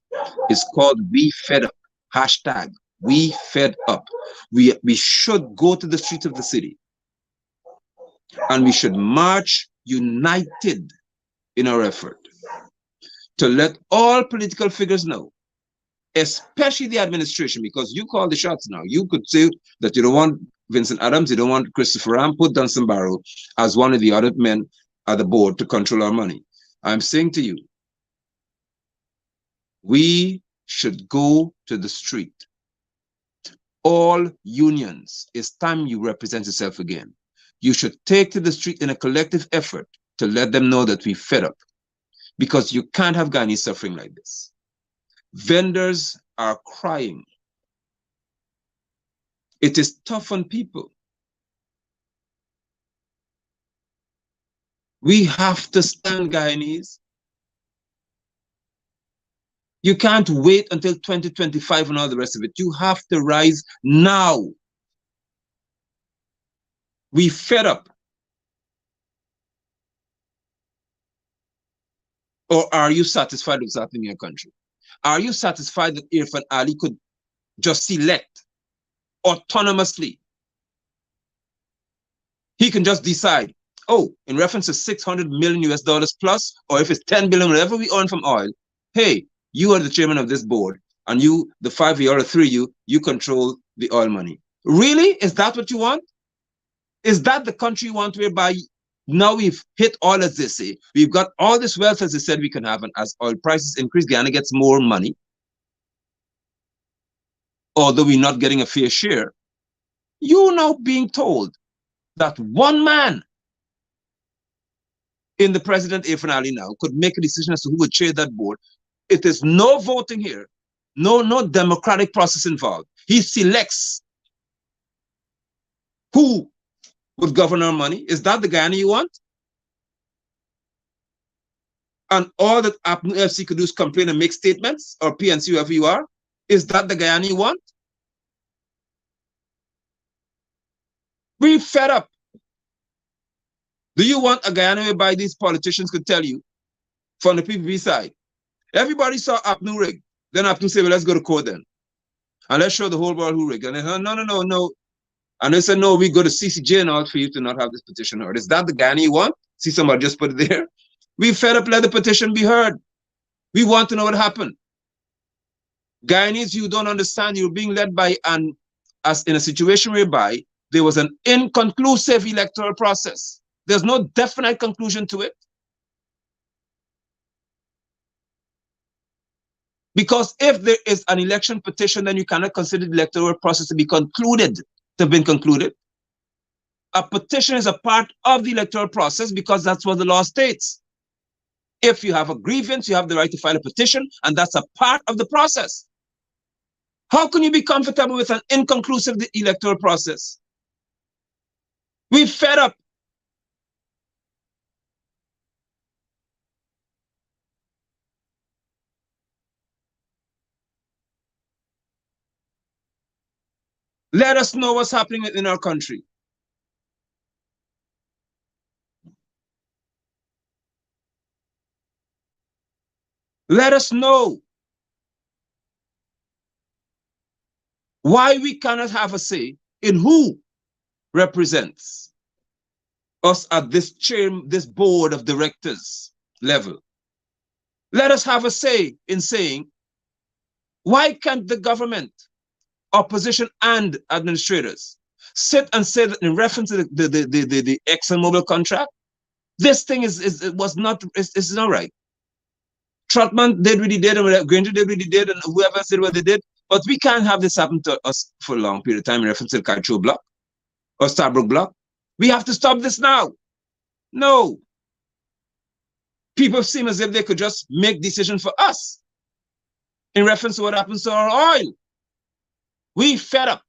[SPEAKER 4] It's called We Fed Up. Hashtag We Fed Up. We should go to the streets of the city and we should march united in our effort to let all political figures know, especially the administration, because you call the shots now. You could say that you don't want Vincent Adams, you don't want Christopher Ram, put Dunstan Barrow as one of the other men at the board to control our money. I'm saying to you, we should go to the street. All unions, it's time you represent yourself again. You should take to the street in a collective effort to let them know that we fed up. Because you can't have Guyanese suffering like this. Vendors are crying. It is tough on people. We have to stand, Guyanese. You can't wait until 2025 and all the rest of it. You have to rise now. We fed up. Or are you satisfied with what's happening in your country? Are you satisfied that Irfan Ali could just select autonomously? He can just decide, oh, in reference to 600 million US dollars plus, or if it's 10 billion, whatever we earn from oil, hey, you are the chairman of this board, and you, the 5 of you or the 3 of you, you control the oil money. Really? Is that what you want? Is that the country you want, whereby now we've hit all, as they say, we've got all this wealth, as they said we can have, and as oil prices increase, Guyana gets more money, although we're not getting a fair share. You're now being told that one man in the president A finale now could make a decision as to who would chair that board. It is no voting here, no democratic process involved. He selects who would govern our money. Is that the Guyana you want? And all that APNU FC could do is complain and make statements, or PNC, whoever you are? Is that the Guyana you want? We fed up. Do you want a Guyana whereby these politicians could tell you from the PPP side? Everybody saw APNU rig. Then APNU said, well, let's go to court then. And let's show the whole world who rigged. And they said, no. And they said, no, we go to CCJ and all for you to not have this petition heard. Is that the Guyana you want? See, somebody just put it there. We fed up, let the petition be heard. We want to know what happened. Guyanese, you don't understand, you're being led by as in a situation whereby there was an inconclusive electoral process. There's no definite conclusion to it. Because if there is an election petition, then you cannot consider the electoral process to be concluded, to have been concluded. A petition is a part of the electoral process because that's what the law states. If you have a grievance, you have the right to file a petition, and that's a part of the process. How can you be comfortable with an inconclusive electoral process? We're fed up. Let us know what's happening in our country. Let us know why we cannot have a say in who represents us at this board of directors level. Let us have a say in saying, why can't the government, opposition and administrators sit and say that in reference to the ExxonMobil contract, this thing is not right. Trotman did what he did, and Granger did what he did, and whoever else did what they did. But we can't have this happen to us for a long period of time in reference to the Kaito block or Starbrook block. We have to stop this now. No. People seem as if they could just make decisions for us in reference to what happens to our oil. We fed up.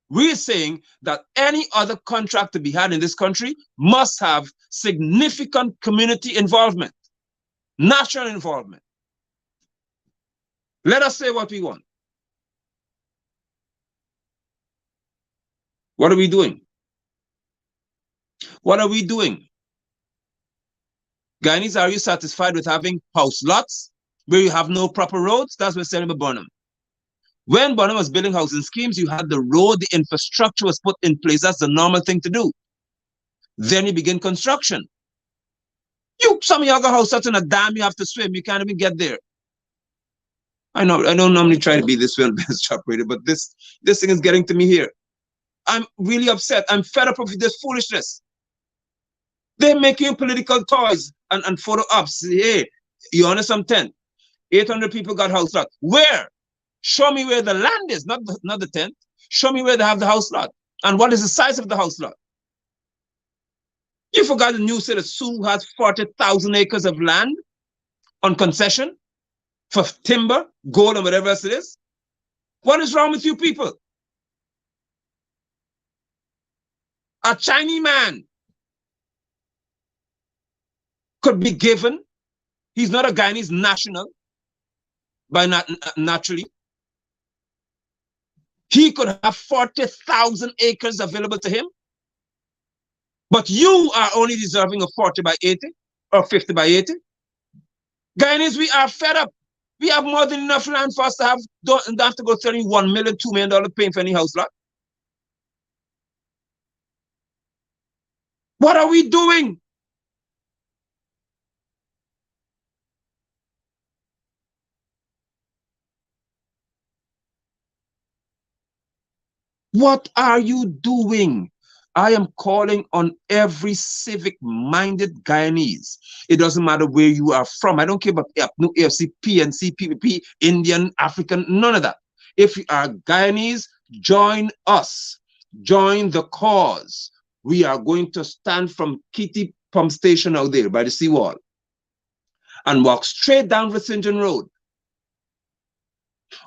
[SPEAKER 4] We're saying that any other contract to be had in this country must have significant community involvement, national involvement. Let us say what we want. What are we doing? What are we doing? Guyanese, are you satisfied with having house lots where you have no proper roads? That's what we're saying about Bonham. When Bonham was building housing schemes, you had the road, the infrastructure was put in place. That's the normal thing to do. Then you begin construction. Some of y'all got house lots in a dam, you have to swim. You can't even get there. I know, I don't normally try to be this way on best operator, but this thing is getting to me here. I'm really upset. I'm fed up with this foolishness. They're making political toys and photo ops. Hey, you honor some tent. 800 people got house lot. Where? Show me where the land is, not the tent. Show me where they have the house lot. And what is the size of the house lot? You forgot the news said that Sioux has 40,000 acres of land on concession for timber, gold, and whatever else it is. What is wrong with you people? A Chinese man could be given, he's not a Guyanese national, naturally. He could have 40,000 acres available to him, but you are only deserving of 40 by 80 or 50 by 80. Guyanese, we are fed up. We have more than enough land for us to have, don't have to go $31 million, $2 million paying for any house lot. What are we doing? What are you doing? I am calling on every civic-minded Guyanese. It doesn't matter where you are from. I don't care about AFC, PNC, PPP, Indian, African, none of that. If you are Guyanese, join us. Join the cause. We are going to stand from Kitty pump station out there by the seawall and walk straight down Vincentian Road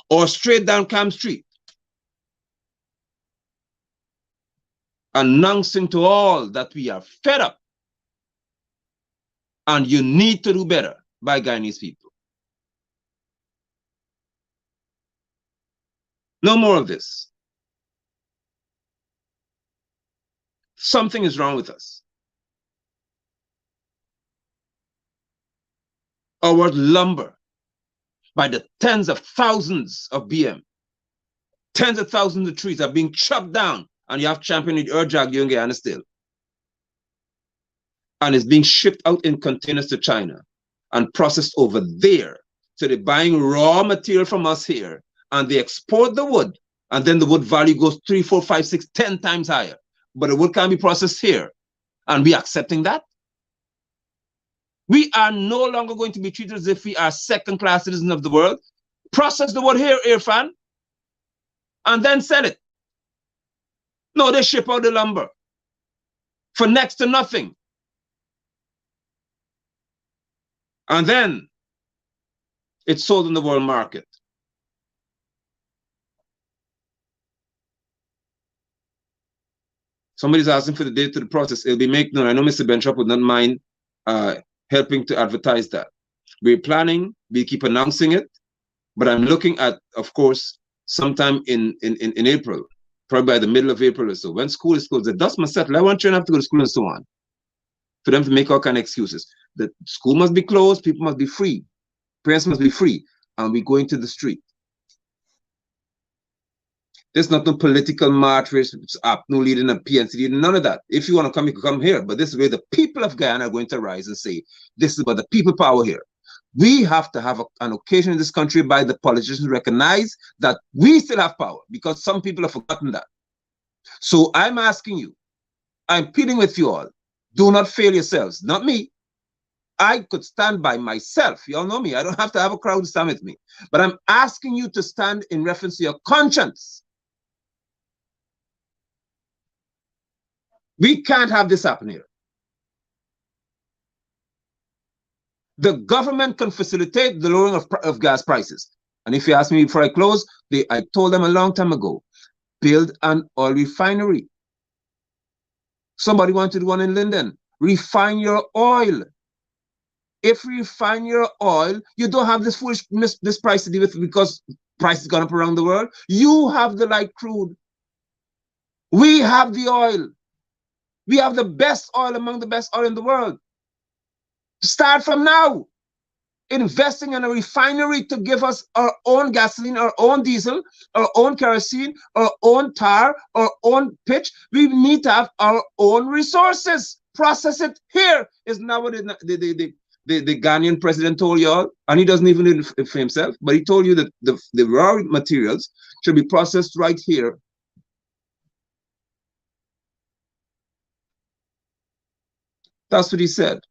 [SPEAKER 4] or straight down Camp Street, announcing to all that we are fed up and you need to do better by Guyanese people. No more of this. Something is wrong with us. Our lumber, by the tens of thousands of BM, tens of thousands of trees are being chopped down, and you have champion with Urjag in Guyana still. And it's being shipped out in containers to China and processed over there. So they're buying raw material from us here, and they export the wood, and then the wood value goes 3, 4, 5, 6, 10 times higher. But the wood can't be processed here, and we accepting that? We are no longer going to be treated as if we are second-class citizens of the world. Process the wood here, Irfan, and then sell it. No, they ship out the lumber for next to nothing. And then it's sold in the world market. Somebody's asking for the date to the process. It'll be made known. I know Mr. Benchop would not mind helping to advertise that. We're planning, we keep announcing it, but I'm looking at, of course, sometime in April, probably by the middle of April or so, when school is closed. The dust must settle. I want children to have to go to school and so on, for them to make all kind of excuses. The school must be closed, people must be free, parents must be free, and we go into the street. There's not no political march, no leading a PNC, none of that. If you want to come, you can come here. But this is where the people of Guyana are going to rise and say, this is about the people power here. We have to have an occasion in this country by the politicians recognize that we still have power, because some people have forgotten that. So I'm asking you, I'm pleading with you all, do not fail yourselves. Not me. I could stand by myself. You all know me. I don't have to have a crowd stand with me. But I'm asking you to stand in reference to your conscience. We can't have this happen here. The government can facilitate the lowering of gas prices. And if you ask me before I close, I told them a long time ago, build an oil refinery. Somebody wanted one in Linden. Refine your oil. If you refine your oil, you don't have this foolish this price to deal with because price has gone up around the world. You have the light crude. We have the oil. We have the best oil among the best oil in the world. Start from now. Investing in a refinery to give us our own gasoline, our own diesel, our own kerosene, our own tar, our own pitch. We need to have our own resources. Process it here. Isn't that what the Ghanaian president told you all? And he doesn't even do it for himself, but he told you that the raw materials should be processed right here. That's what he said.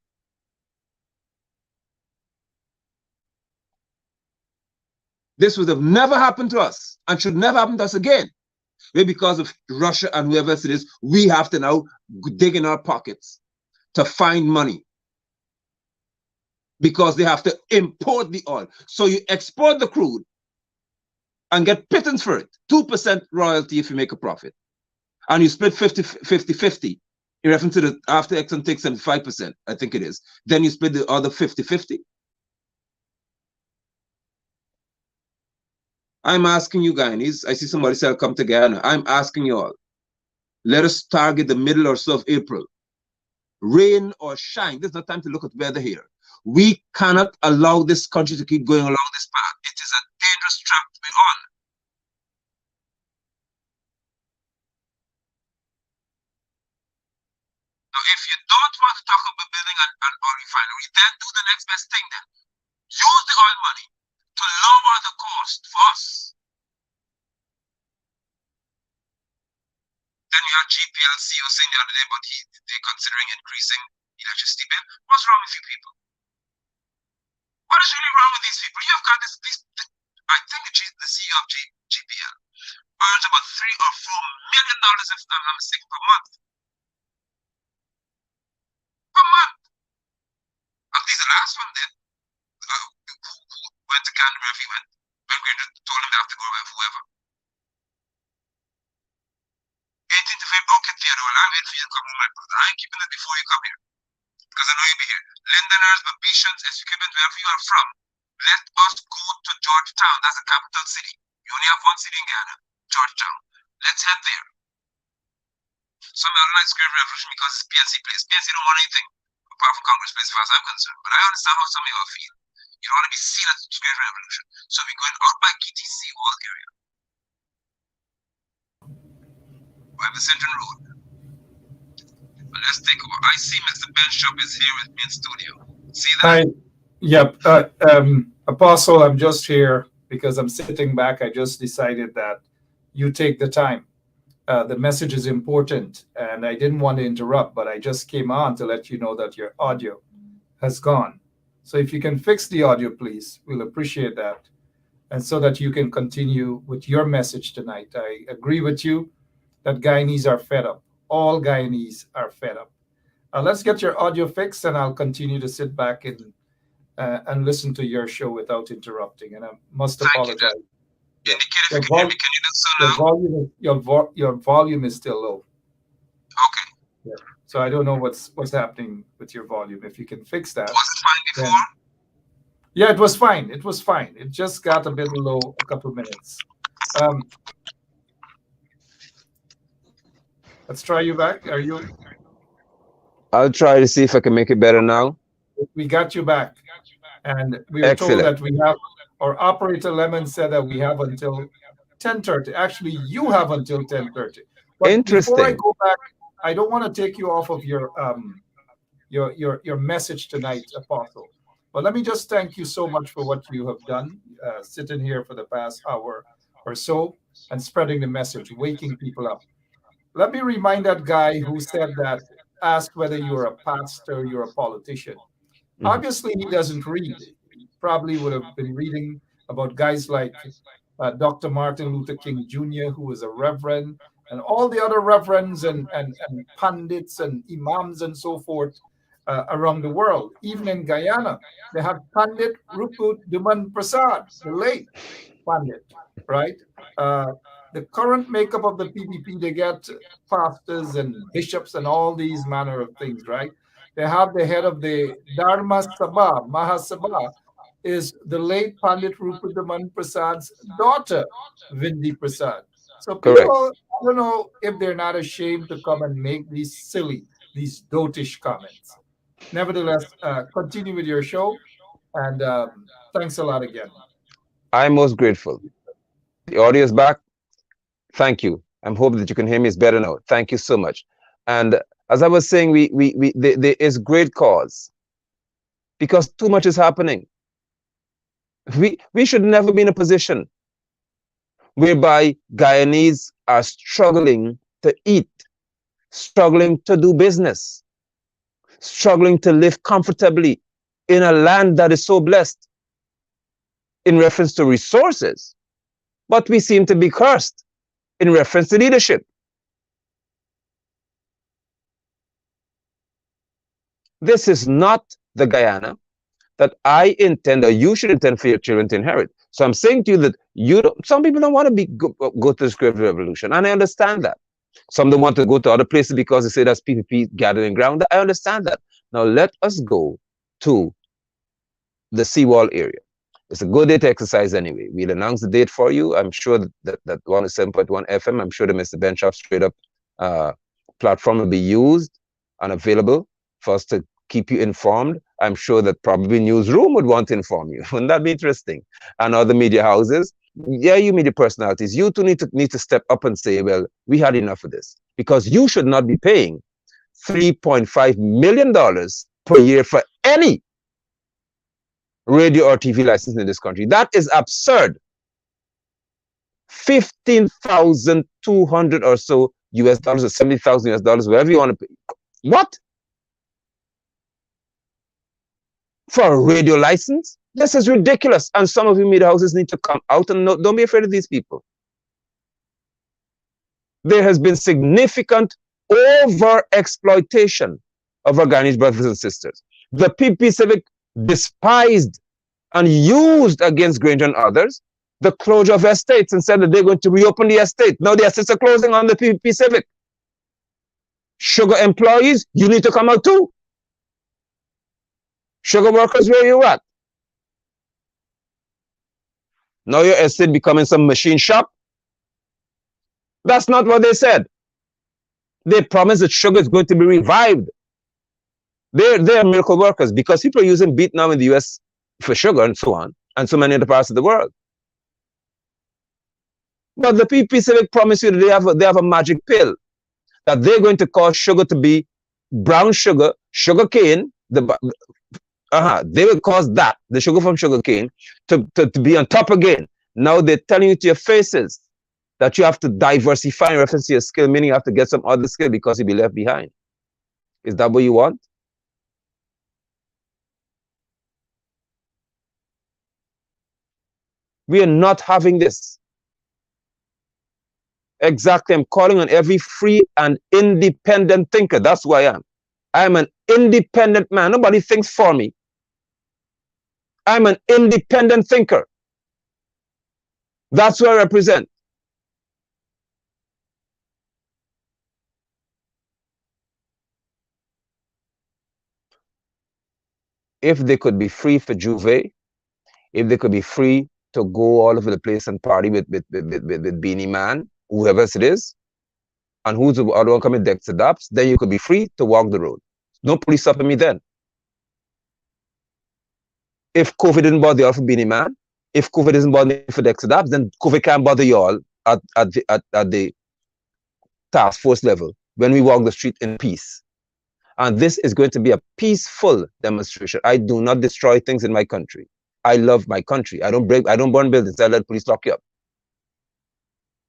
[SPEAKER 4] This would have never happened to us and should never happen to us again. Maybe because of Russia and whoever else it is, we have to now dig in our pockets to find money because they have to import the oil. So you export the crude and get pittance for it, 2% royalty if you make a profit. And you split 50-50 in reference to the after Exxon takes 75%, I think it is. Then you split the other 50-50. I'm asking you Guyanese, I see somebody say I'll come to Guyana. I'm asking you all, let us target the middle or so of April. Rain or shine, there's no time to look at weather here. We cannot allow this country to keep going along this path. It is a dangerous trap to be on. Now, if you don't want to talk about building an oil refinery, then do the next best thing then. Use the oil money to lower the cost for us. Then we have GPL CEO saying the other day about they're considering increasing electricity bill. What's wrong with you people? What is really wrong with these people? You have got this I think the CEO of GPL earns about $3 or $4 million, if I'm not mistaken, per month. Per month. last one did. Who went to Canada wherever he went. Ben Green told him they have to go with whoever. 18th of April, okay, Theodore, I'll wait for you to come home, my brother. I ain't keeping it before you come here. Because I know you'll be here. Londoners, Babetians, Essequibo, wherever you are from, let us go to Georgetown. That's the capital city. You only have one city in Ghana, Georgetown. Let's head there. Some of like Script Revolution because it's PNC place. PNC don't want anything apart from Congress place as far as I'm concerned. But I understand how some of y'all feel. You don't want to be seen as a Script Revolution. So we're going out by KTC Wall area. By the Central Road. But let's take over. I see Mr. Ben Shop is here with me in studio. See that?
[SPEAKER 7] Hi. Yep. Apostle, I'm just here because I'm sitting back. I just decided that you take the time. The message is important, and I didn't want to interrupt, but I just came on to let you know that your audio has gone. So if you can fix the audio, please, we'll appreciate that. And so that you can continue with your message tonight. I agree with you that Guyanese are fed up. All Guyanese are fed up. Let's get your audio fixed, and I'll continue to sit back and listen to your show without interrupting. And I must apologize.
[SPEAKER 4] Indicate if you can hear me. Can you do so now?
[SPEAKER 7] Your volume is still low.
[SPEAKER 4] Okay.
[SPEAKER 7] Yeah. So I don't know what's happening with your volume. If you can fix that.
[SPEAKER 4] Was it fine before?
[SPEAKER 7] Yeah, it was fine. It was fine. It just got a bit low a couple minutes. Let's try you back. Are you?
[SPEAKER 4] I'll try to see if I can make it better now.
[SPEAKER 7] We got you back. And we were told that we have, or Operator Lemon said that we have until 10:30. Actually, you have until 10:30. But
[SPEAKER 4] interesting.
[SPEAKER 7] Before I go back, I don't want to take you off of your message tonight, Apostle. But let me just thank you so much for what you have done, sitting here for the past hour or so and spreading the message, waking people up. Let me remind that guy who said that, asked whether you're a pastor, you're a politician. Obviously, he doesn't read. He probably would have been reading about guys like Dr. Martin Luther King Jr., who was a reverend, and all the other reverends and pundits and imams and so forth around the world. Even in Guyana, they have Pandit Ruput Duman Prasad, the late Pandit, right? The current makeup of the PPP, they get pastors and bishops and all these manner of things, right? They have the head of the Dharma Sabha, Mahasabha, is the late Pandit Ruput Duman Prasad's daughter, Vindi Prasad. So people, I don't know if they're not ashamed to come and make these silly, these dotish comments. Nevertheless, continue with your show, and thanks a lot again.
[SPEAKER 4] I'm most grateful. The audio is back. Thank you. I'm hoping that you can hear me. It's better now. Thank you so much. And as I was saying, there is great cause because too much is happening. We should never be in a position whereby Guyanese are struggling to eat, struggling to do business, struggling to live comfortably in a land that is so blessed in reference to resources, but we seem to be cursed in reference to leadership. This is not the Guyana that I intend, or you should intend for your children to inherit. So I'm saying to you that some people don't want to go to the Script Revolution, and I understand that. Some don't want to go to other places because they say that's PPP gathering ground. I understand that. Now let us go to the seawall area. It's a good date exercise anyway. We'll announce the date for you. I'm sure that 107.1 FM, I'm sure the Mr. Ben Shop Straight Up platform will be used and available for us to keep you informed. I'm sure that probably Newsroom would want to inform you. Wouldn't that be interesting? And other media houses. Yeah, you media personalities, you too need to step up and say, well, we had enough of this. Because you should not be paying $3.5 million per year for any radio or TV license in this country. That is absurd. 15,200 or so US dollars or 70,000 US dollars, whatever you want to pay. What? For a radio license? This is ridiculous. And some of you media houses need to come out and don't be afraid of these people. There has been significant over exploitation of our Guyanese brothers and sisters. The PP Civic despised and used against Granger and others the closure of estates and said that they're going to reopen the estate. Now the estates are closing on the PPP Civic. Sugar employees, you need to come out too. Sugar workers, where you at? Now your estate becoming some machine shop. That's not what they said. They promised that sugar is going to be revived. They're miracle workers because people are using beet now in the US for sugar and so on, and so many other parts of the world. But the PP Civic promise you that they have a magic pill that they're going to cause sugar to be brown sugar, sugar cane. They will cause that, the sugar from sugar cane, to be on top again. Now they're telling you to your faces that you have to diversify in reference to your skill, meaning you have to get some other skill because you'll be left behind. Is that what you want? We are not having this. Exactly. I'm calling on every free and independent thinker. That's who I am. I am an independent man. Nobody thinks for me. I'm an independent thinker. That's what I represent. If they could be free for Juve, if they could be free to go all over the place and party with Beanie Man, whoever it is, and who's the other one coming Dexter Daps, then you could be free to walk the road. No police stopping me then. If COVID didn't bother you all for Beanie Man, if COVID doesn't bother me for Dexter Daps, then COVID can't bother you all at the task force level when we walk the street in peace. And this is going to be a peaceful demonstration. I do not destroy things in my country. I love my country. I don't burn buildings. I let police lock you up.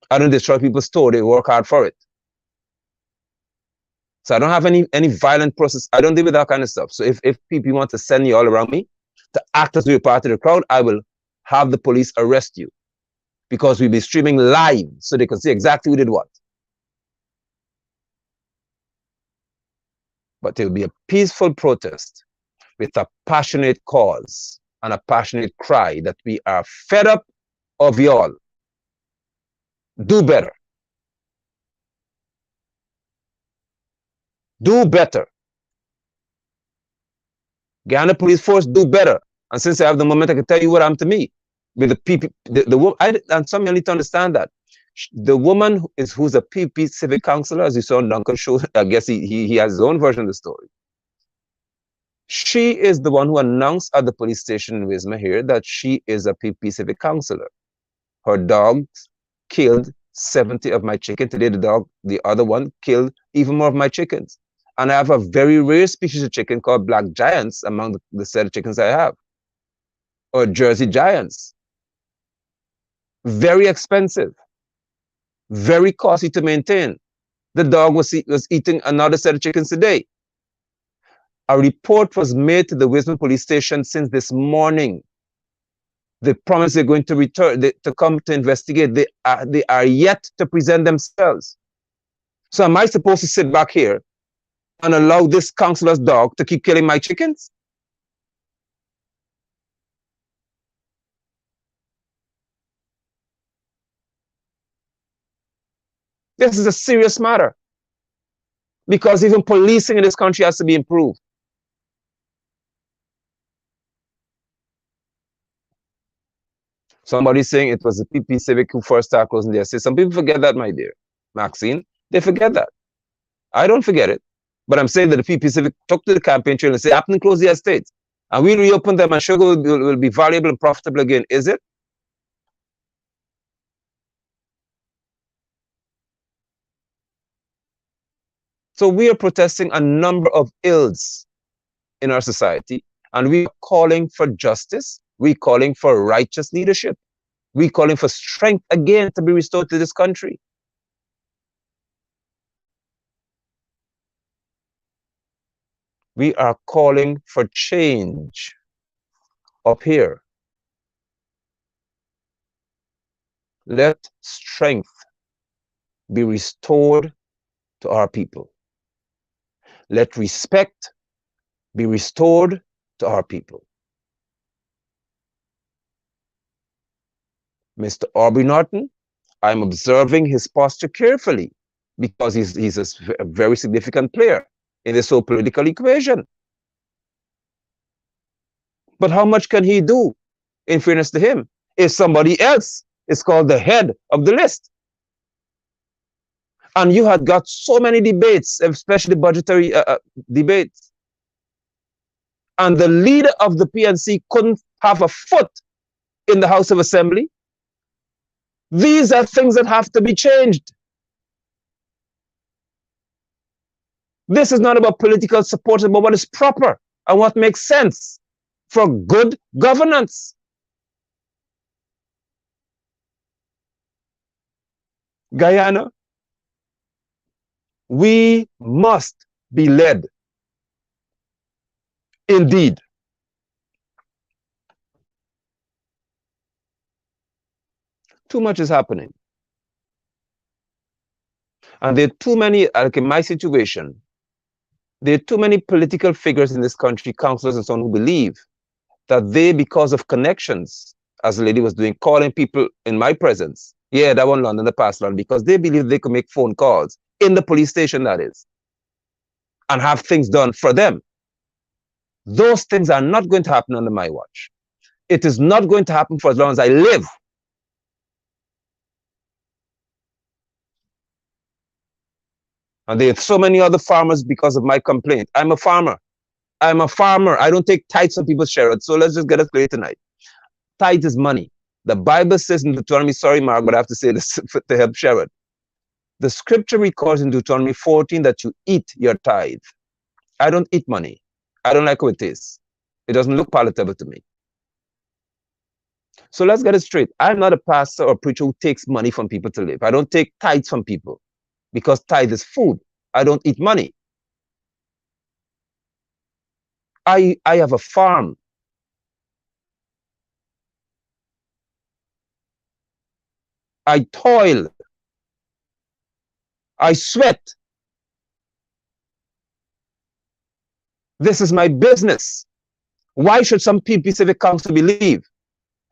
[SPEAKER 4] I don't destroy people's store. They work hard for it. So I don't have any violent process. I don't deal with that kind of stuff. So if people want to send you all around me to act as you're part of the crowd, I will have the police arrest you because we'll be streaming live so they can see exactly who did what. But it will be a peaceful protest with a passionate cause and a passionate cry that we are fed up of y'all. Do better. Do better. Guyana Police Force, do better. And since I have the moment, I can tell you what happened to me. With the PP, and some of you need to understand that. The woman who's a PP civic counselor, as you saw on Duncan's show, I guess he has his own version of the story. She is the one who announced at the police station in Wisma here that she is a PP civic counselor. Her dogs killed 70 of my chickens. Today, the other one, killed even more of my chickens. And I have a very rare species of chicken called black giants among the set of chickens I have, or Jersey giants. Very expensive, very costly to maintain. The dog was eating another set of chickens today. A report was made to the Wisma police station since this morning. They promised they're going to return, to come to investigate. They are yet to present themselves. So am I supposed to sit back here and allow this counselor's dog to keep killing my chickens? This is a serious matter because even policing in this country has to be improved. Somebody saying it was the PP Civic who first started closing their estates. Some people forget that, my dear Maxine. They forget that. I don't forget it. But I'm saying that the PP Civic took to the campaign trail and say, happen to close the estates. And we'll reopen them and sugar will be valuable and profitable again. Is it? So we are protesting a number of ills in our society, and we are calling for justice. We're calling for righteous leadership. We're calling for strength again to be restored to this country. We are calling for change up here. Let strength be restored to our people. Let respect be restored to our people. Mr. Aubrey Norton, I'm observing his posture carefully because he's a very significant player in this whole political equation. But how much can he do, in fairness to him, if somebody else is called the head of the list? And you had got so many debates, especially budgetary debates. And the leader of the PNC couldn't have a foot in the House of Assembly. These are things that have to be changed. This is not about political support, it's about what is proper and what makes sense for good governance. Guyana, we must be led. Indeed. Too much is happening. And there are too many, like in my situation, there are too many political figures in this country, councillors and so on, who believe that they, because of connections, as the lady was doing, calling people in my presence, yeah, that one London, the past London, because they believe they can make phone calls in the police station, that is, and have things done for them. Those things are not going to happen under my watch. It is not going to happen for as long as I live. And there are so many other farmers because of my complaint. I'm a farmer. I'm a farmer. I don't take tithes from people's Sherrod. So let's just get it clear tonight. Tithe is money. The Bible says in Deuteronomy, sorry, Mark, but I have to say this to help Sherrod. The scripture records in Deuteronomy 14 that you eat your tithe. I don't eat money. I don't like how it is. It doesn't look palatable to me. So let's get it straight. I'm not a pastor or preacher who takes money from people to live. I don't take tithes from people because tithe is food. I don't eat money. I have a farm. I toil. I sweat. This is my business. Why should some PP Civic Council believe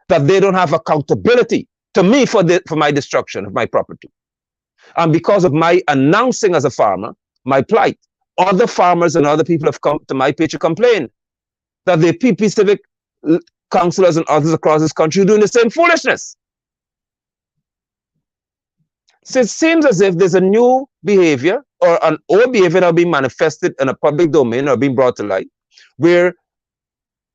[SPEAKER 4] that they don't have accountability to me for my destruction of my property? And because of my announcing as a farmer, my plight, other farmers and other people have come to my page to complain that the PP Civic councillors and others across this country are doing the same foolishness. So it seems as if there's a new behavior or an old behavior that being manifested in a public domain or being brought to light, where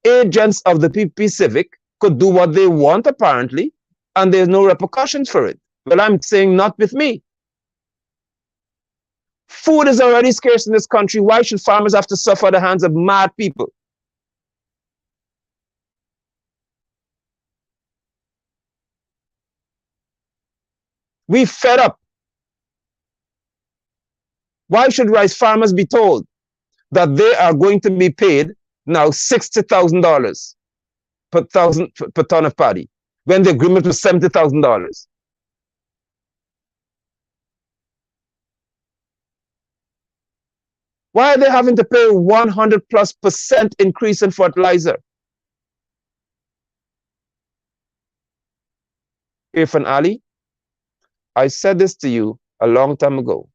[SPEAKER 4] agents of the PP Civic could do what they want apparently, and there's no repercussions for it. Well, I'm saying not with me. Food is already scarce in this country. Why should farmers have to suffer at the hands of mad people? We fed up. Why should rice farmers be told that they are going to be paid now $60,000 per ton of paddy when the agreement was $70,000? Why are they having to pay 100+% increase in fertilizer? Irfan Ali, I said this to you a long time ago,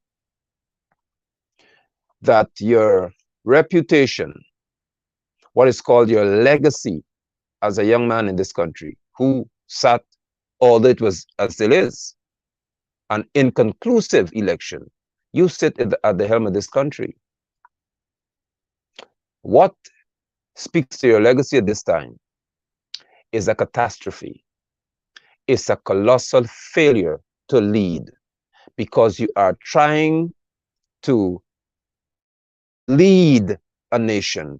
[SPEAKER 4] that your reputation, what is called your legacy as a young man in this country who sat, although it was, as still is, an inconclusive election, you sit at the helm of this country. What speaks to your legacy at this time is a catastrophe. It's a colossal failure to lead, because you are trying to lead a nation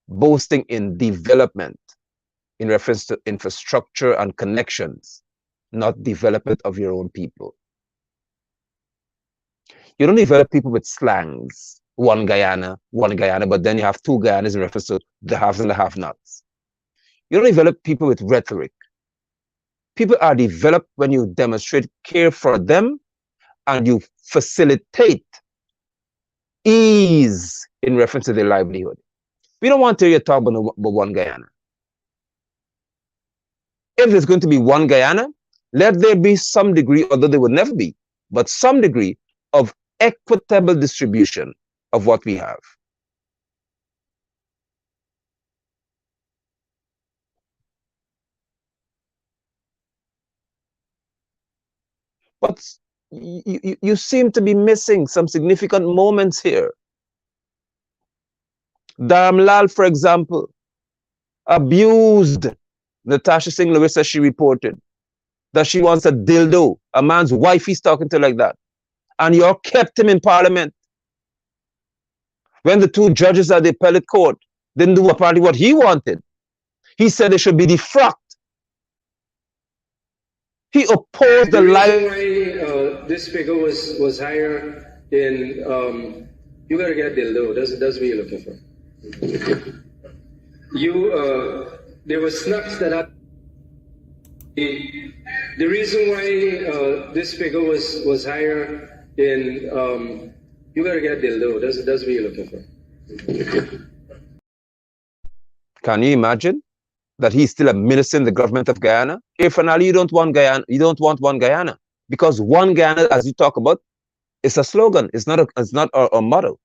[SPEAKER 4] boasting in development in reference to infrastructure and connections, not development of your own people. You don't develop people with slangs, one Guyana, but then you have two Guyanas in reference to the haves and the have-nots. You don't develop people with rhetoric. People are developed when you demonstrate care for them and you facilitate ease in reference to their livelihood. We don't want to hear you talk about one Guyana. If there's going to be one Guyana, let there be some degree, although there would never be, but some degree of equitable distribution of what we have. But you seem to be missing some significant moments here. Dharmlal, for example, abused Natasha Singh Larissa. She reported that she wants a dildo, a man's wife he's talking to like that. And you all kept him in parliament. When the two judges at the appellate court didn't do apparently what he wanted, he said they should be defrocked. He opposed the life.
[SPEAKER 8] Why this figure was higher in you gotta get dildo. That's what you're looking for. There were snacks that I. The reason why this figure was higher in you gotta get dildo. That's what you're looking for.
[SPEAKER 4] Can you imagine that he's still administering the government of Guyana? Irfan Ali, you don't want Guyana. You don't want one Guyana, because one Guyana, as you talk about, it's a slogan. It's not our motto.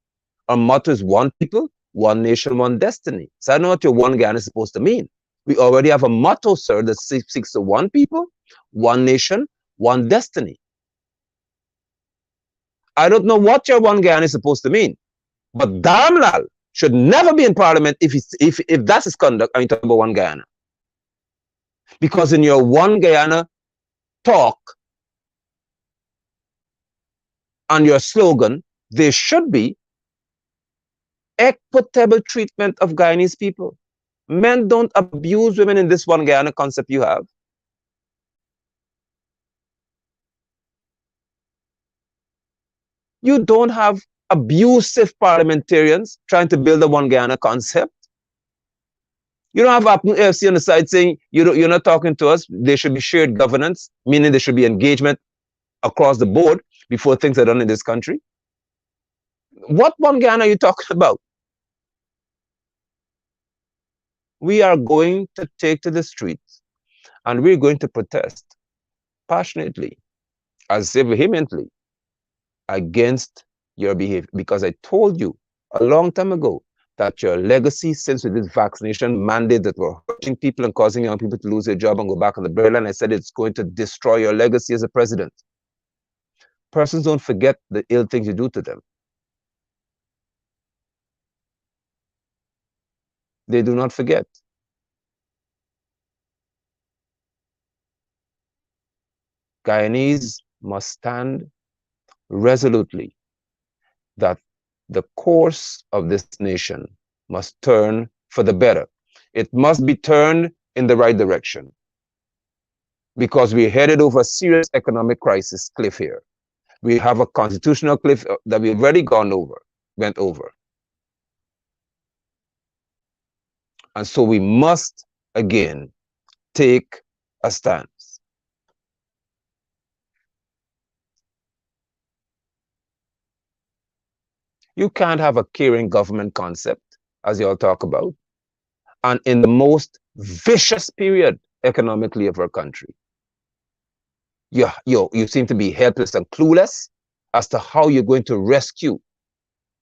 [SPEAKER 4] Our motto is one people, one nation, one destiny. So I don't know what your one Guyana is supposed to mean. We already have a motto, sir, that seeks to one people, one nation, one destiny. I don't know what your one Guyana is supposed to mean, but Dharmlal should never be in parliament if that's his conduct. I'm talking about one Guyana. Because in your one Guyana talk and your slogan, there should be equitable treatment of Guyanese people. Men don't abuse women in this one Guyana concept you have. You don't have abusive parliamentarians trying to build a one Guyana concept. You don't have AFC on the side saying you're not talking to us. There should be shared governance, meaning there should be engagement across the board before things are done in this country. What one Guyana are you talking about? We are going to take to the streets and we're going to protest passionately, as vehemently, against your behavior, because I told you a long time ago that your legacy since with this vaccination mandate that were hurting people and causing young people to lose their job and go back on the barrel, and I said it's going to destroy your legacy as a president. Persons don't forget the ill things you do to them. They do not forget. Guyanese must stand resolutely that the course of this nation must turn for the better. It must be turned in the right direction, because we're headed over a serious economic crisis cliff here. We have a constitutional cliff that we've already went over. And so we must again take a stance. You can't have a caring government concept, as you all talk about, and in the most vicious period economically of our country, you seem to be helpless and clueless as to how you're going to rescue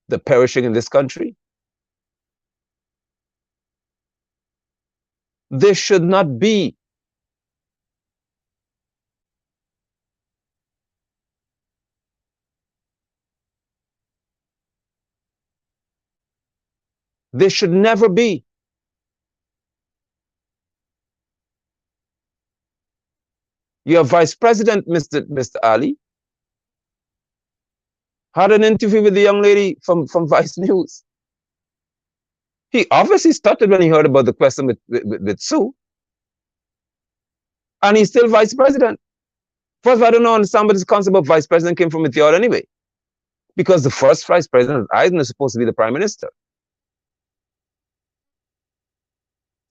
[SPEAKER 4] the perishing in this country. This should not be. This should never be. Your vice president, Mr. Ali, had an interview with the young lady from Vice News. He obviously stuttered when he heard about the question with Sue. And he's still vice president. First of all, I don't understand where this concept of vice president came from with y'all anyway. Because the first vice president of Ireland is supposed to be the prime minister.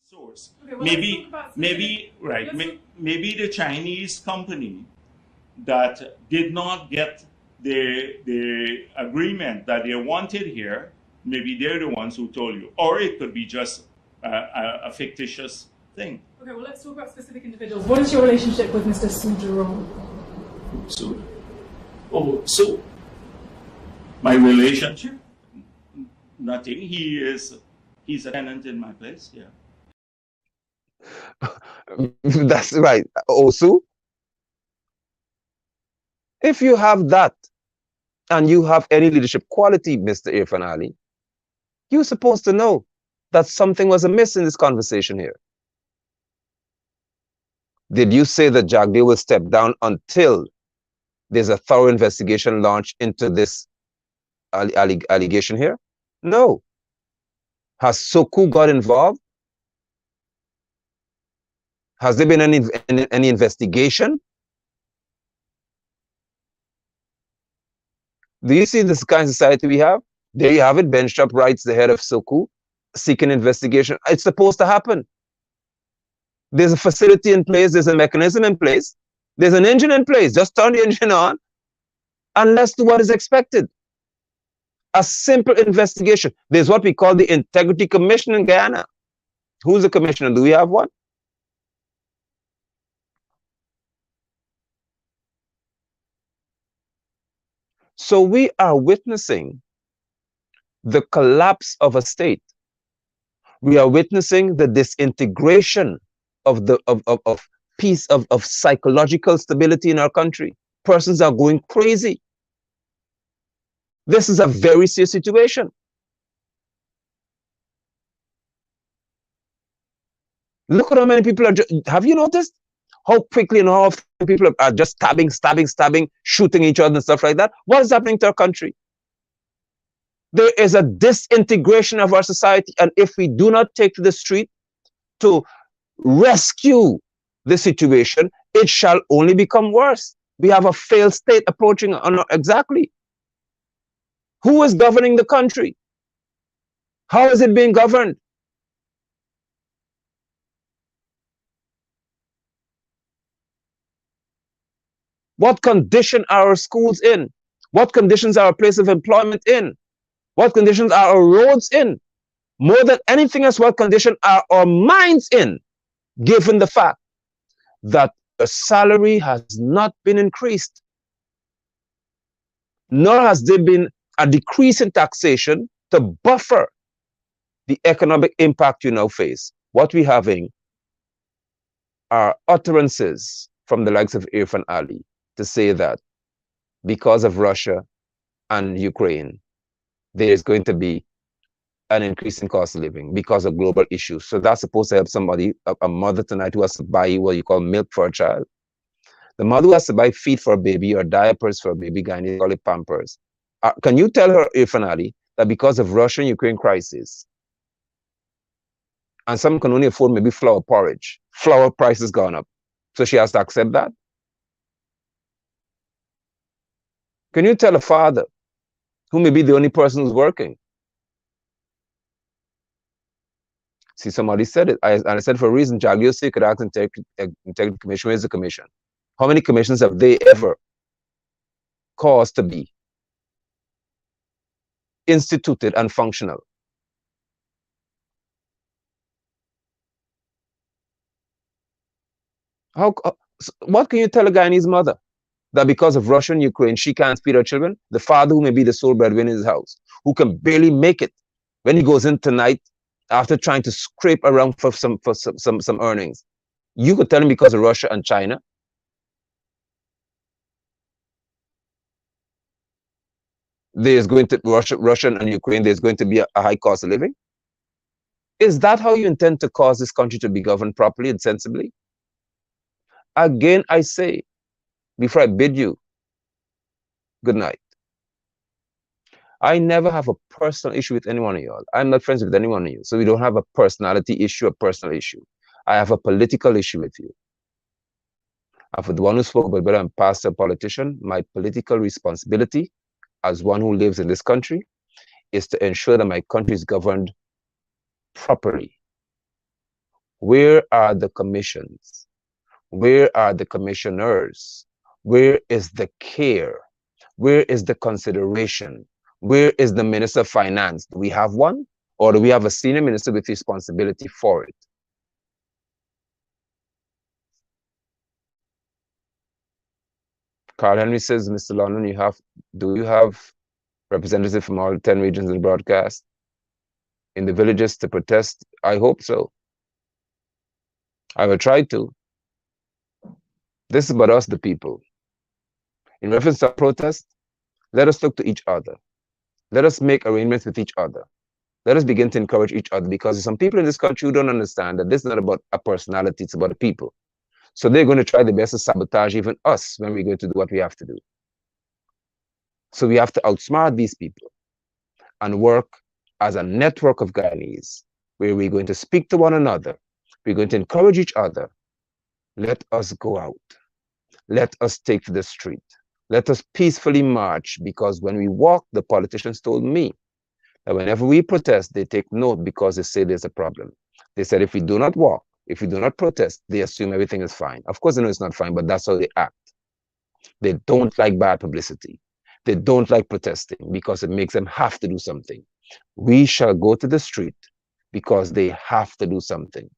[SPEAKER 9] Source. Maybe the Chinese company that did not get the agreement that they wanted here, maybe they're the ones who told you. Or it could be just a fictitious thing.
[SPEAKER 10] Okay, well, let's talk about specific individuals. What is your relationship with Mr. Sujerome?
[SPEAKER 9] So my relationship, nothing. He's a tenant in my place. Yeah.
[SPEAKER 11] That's right. Also, if you have that and you have any leadership quality, Mr. Irfan Ali, you're supposed to know that something was amiss in this conversation here. Did you say that Jagdeo will step down until there's a thorough investigation launched into this allegation here? No. Has Soku got involved? Has there been any investigation? Do you see this kind of society we have? There you have it. Benchtrap writes the head of Soku seeking investigation. It's supposed to happen. There's a facility in place. There's a mechanism in place. There's an engine in place. Just turn the engine on and let's do what is expected. A simple investigation. There's what we call the Integrity Commission in Guyana. Who's the commissioner? Do we have one? So we are witnessing the collapse of a state. We are witnessing the disintegration of peace, of psychological stability in our country. Persons are going crazy. This is a very serious situation. Look at how many people are. Have you noticed how quickly and how often people are just stabbing, shooting each other and stuff like that? What is happening to our country? There is a disintegration of our society, and if we do not take to the street to rescue the situation, it shall only become worse. We have a failed state approaching exactly. Who is governing the country? How is it being governed? What condition are our schools in? What conditions are our place of employment in? What conditions are our roads in? More than anything else, what condition are our minds in, given the fact that the salary has not been increased, nor has there been a decrease in taxation to buffer the economic impact you now face. What we're having are utterances from the likes of Irfan Ali to say that because of Russia and Ukraine, there is going to be an increase in cost of living because of global issues. So that's supposed to help somebody, a mother tonight who has to buy what you call milk for a child. The mother who has to buy feed for a baby or diapers for a baby, Guyanese call it Pampers. Can you tell her, Irfan Ali, that because of Russia and Ukraine crisis, and some can only afford maybe flour porridge, flour price has gone up, so she has to accept that? Can you tell a father who may be the only person who's working? See, somebody said it, and I said for a reason, Jagdeo could ask Integrity Commission. Where's the commission? How many commissions have they ever caused to be instituted and functional? What can you tell a Guyanese mother? That because of Russia and Ukraine, she can't feed her children? The father who may be the sole breadwinner in his house, who can barely make it when he goes in tonight after trying to scrape around for some earnings. You could tell him because of Russia and China. There's going to Russia and Ukraine, there's going to be a high cost of living. Is that how you intend to cause this country to be governed properly and sensibly? Again, I say, before I bid you good night, I never have a personal issue with any one of y'all. I'm not friends with any one of you. So we don't have a personality issue, a personal issue. I have a political issue with you. And for the one who spoke about whether I'm past a politician, my political responsibility as one who lives in this country is to ensure that my country is governed properly. Where are the commissions? Where are the commissioners? Where is the care? Where is the consideration? Where is the Minister of Finance? Do we have one? Or do we have a senior minister with responsibility for it? Carl Henry says, Mr. London, do you have representatives from all 10 regions of the broadcast in the villages to protest? I hope so. I will try to. This is about us, the people. In reference to our protest, let us look to each other. Let us make arrangements with each other. Let us begin to encourage each other, because there's some people in this country who don't understand that this is not about a personality, it's about the people. So they're going to try their best to sabotage even us when we're going to do what we have to do. So we have to outsmart these people and work as a network of Guyanese, where we're going to speak to one another. We're going to encourage each other. Let us go out. Let us take to the street. Let us peacefully march, because when we walk, the politicians told me that whenever we protest, they take note, because they say there's a problem. They said if we do not walk, if we do not protest, they assume everything is fine. Of course, they know it's not fine, but that's how they act. They don't like bad publicity. They don't like protesting, because it makes them have to do something. We shall go to the street because they have to do something.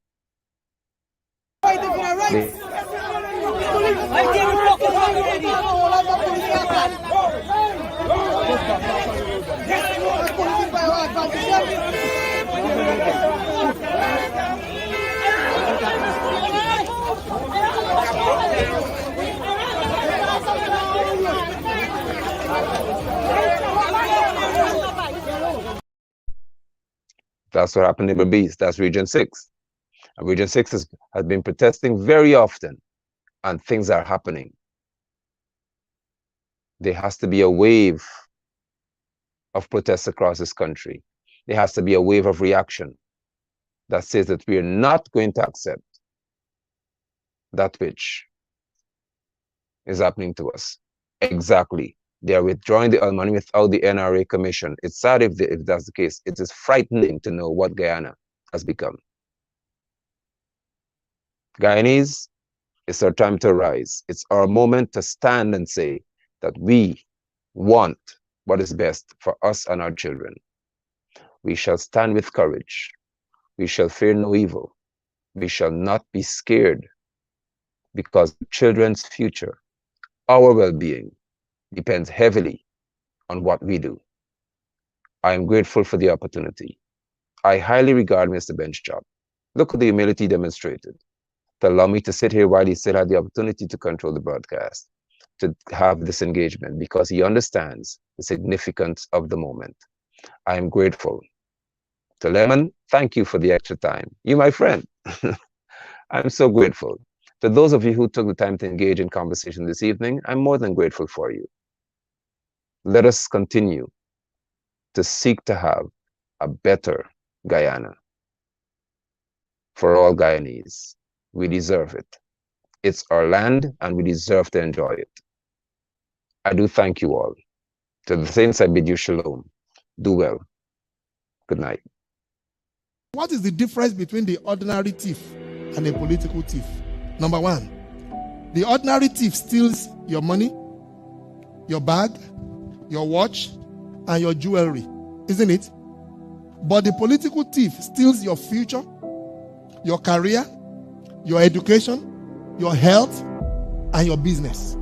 [SPEAKER 11] That's what happened in Berbice. That's Region 6. And Region 6 has been protesting very often, and things are happening. There has to be a wave of protests across this country. There has to be a wave of reaction that says that we are not going to accept that which is happening to us. Exactly. They are withdrawing the money without the NRA commission. It's sad if that's the case. It is frightening to know what Guyana has become. Guyanese, it's our time to rise. It's our moment to stand and say that we want what is best for us and our children. We shall stand with courage. We shall fear no evil. We shall not be scared, because children's future, our well-being, depends heavily on what we do. I am grateful for the opportunity. I highly regard Mr. Benchjob. Look at the humility demonstrated to allow me to sit here while he still had the opportunity to control the broadcast, to have this engagement, because he understands the significance of the moment. I am grateful. To Lemon, thank you for the extra time. You, my friend. I'm so grateful. To those of you who took the time to engage in conversation this evening, I'm more than grateful for you. Let us continue to seek to have a better Guyana for all Guyanese. We deserve it. It's our land, and we deserve to enjoy it. I do thank you all. To the saints, I bid you shalom. Do well. Good night.
[SPEAKER 12] What is the difference between the ordinary thief and a political thief? Number one, the ordinary thief steals your money, your bag, your watch, and your jewelry, isn't it? But the political thief steals your future, your career, your education, your health, and your business.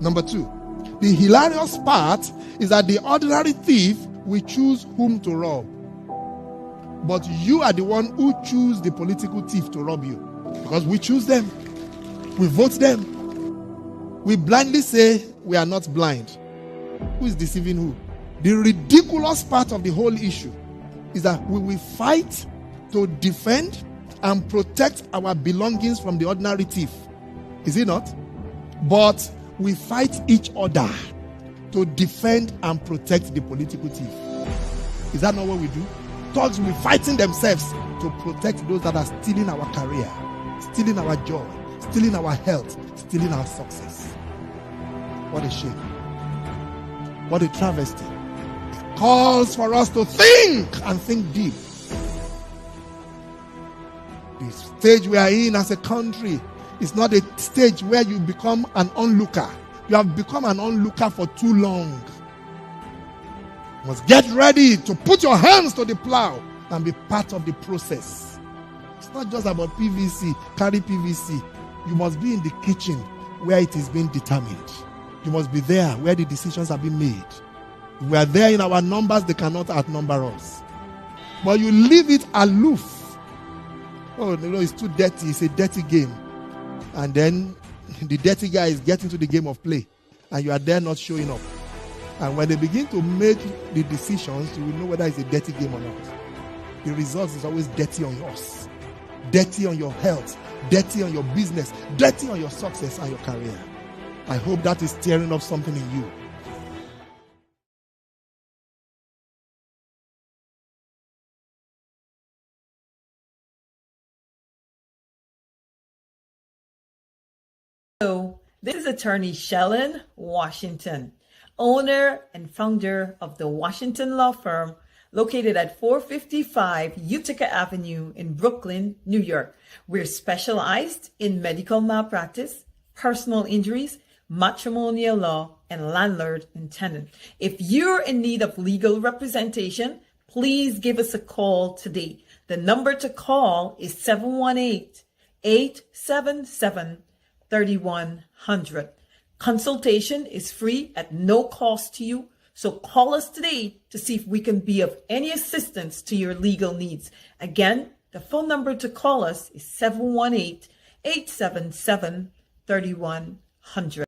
[SPEAKER 12] Number two, the hilarious part is that the ordinary thief will choose whom to rob. But you are the one who choose the political thief to rob you. Because we choose them. We vote them. We blindly say we are not blind. Who is deceiving who? The ridiculous part of the whole issue is that we will fight to defend and protect our belongings from the ordinary thief. Is it not? But we fight each other to defend and protect the political thief. Is that not what we do? Thugs will be fighting themselves to protect those that are stealing our career, stealing our joy, stealing our health, stealing our success. What a shame. What a travesty. It calls for us to think and think deep. The stage we are in as a country is not a stage where you become an onlooker. You have become an onlooker for too long. You must get ready to put your hands to the plow and be part of the process. It's not just about PVC, carry PVC. You must be in the kitchen where it is being determined. You must be there where the decisions are being made. If we are there in our numbers, they cannot outnumber us. But you leave it aloof. Oh, no, it's too dirty. It's a dirty game. And then the dirty guy is getting to the game of play. And you are there not showing up. And when they begin to make the decisions, you will know whether it's a dirty game or not. The result is always dirty on yours. Dirty on your health. Dirty on your business. Dirty on your success and your career. I hope that is stirring up something in you.
[SPEAKER 2] Hello, this is attorney Shellen Washington, owner and founder of the Washington Law Firm, located at 455 Utica Avenue in Brooklyn, New York. We're specialized in medical malpractice, personal injuries, matrimonial law, and landlord and tenant. If you're in need of legal representation, please give us a call today. The number to call is 718-877-3100. Consultation is free at no cost to you. So call us today to see if we can be of any assistance to your legal needs. Again, the phone number to call us is 718-877-3100.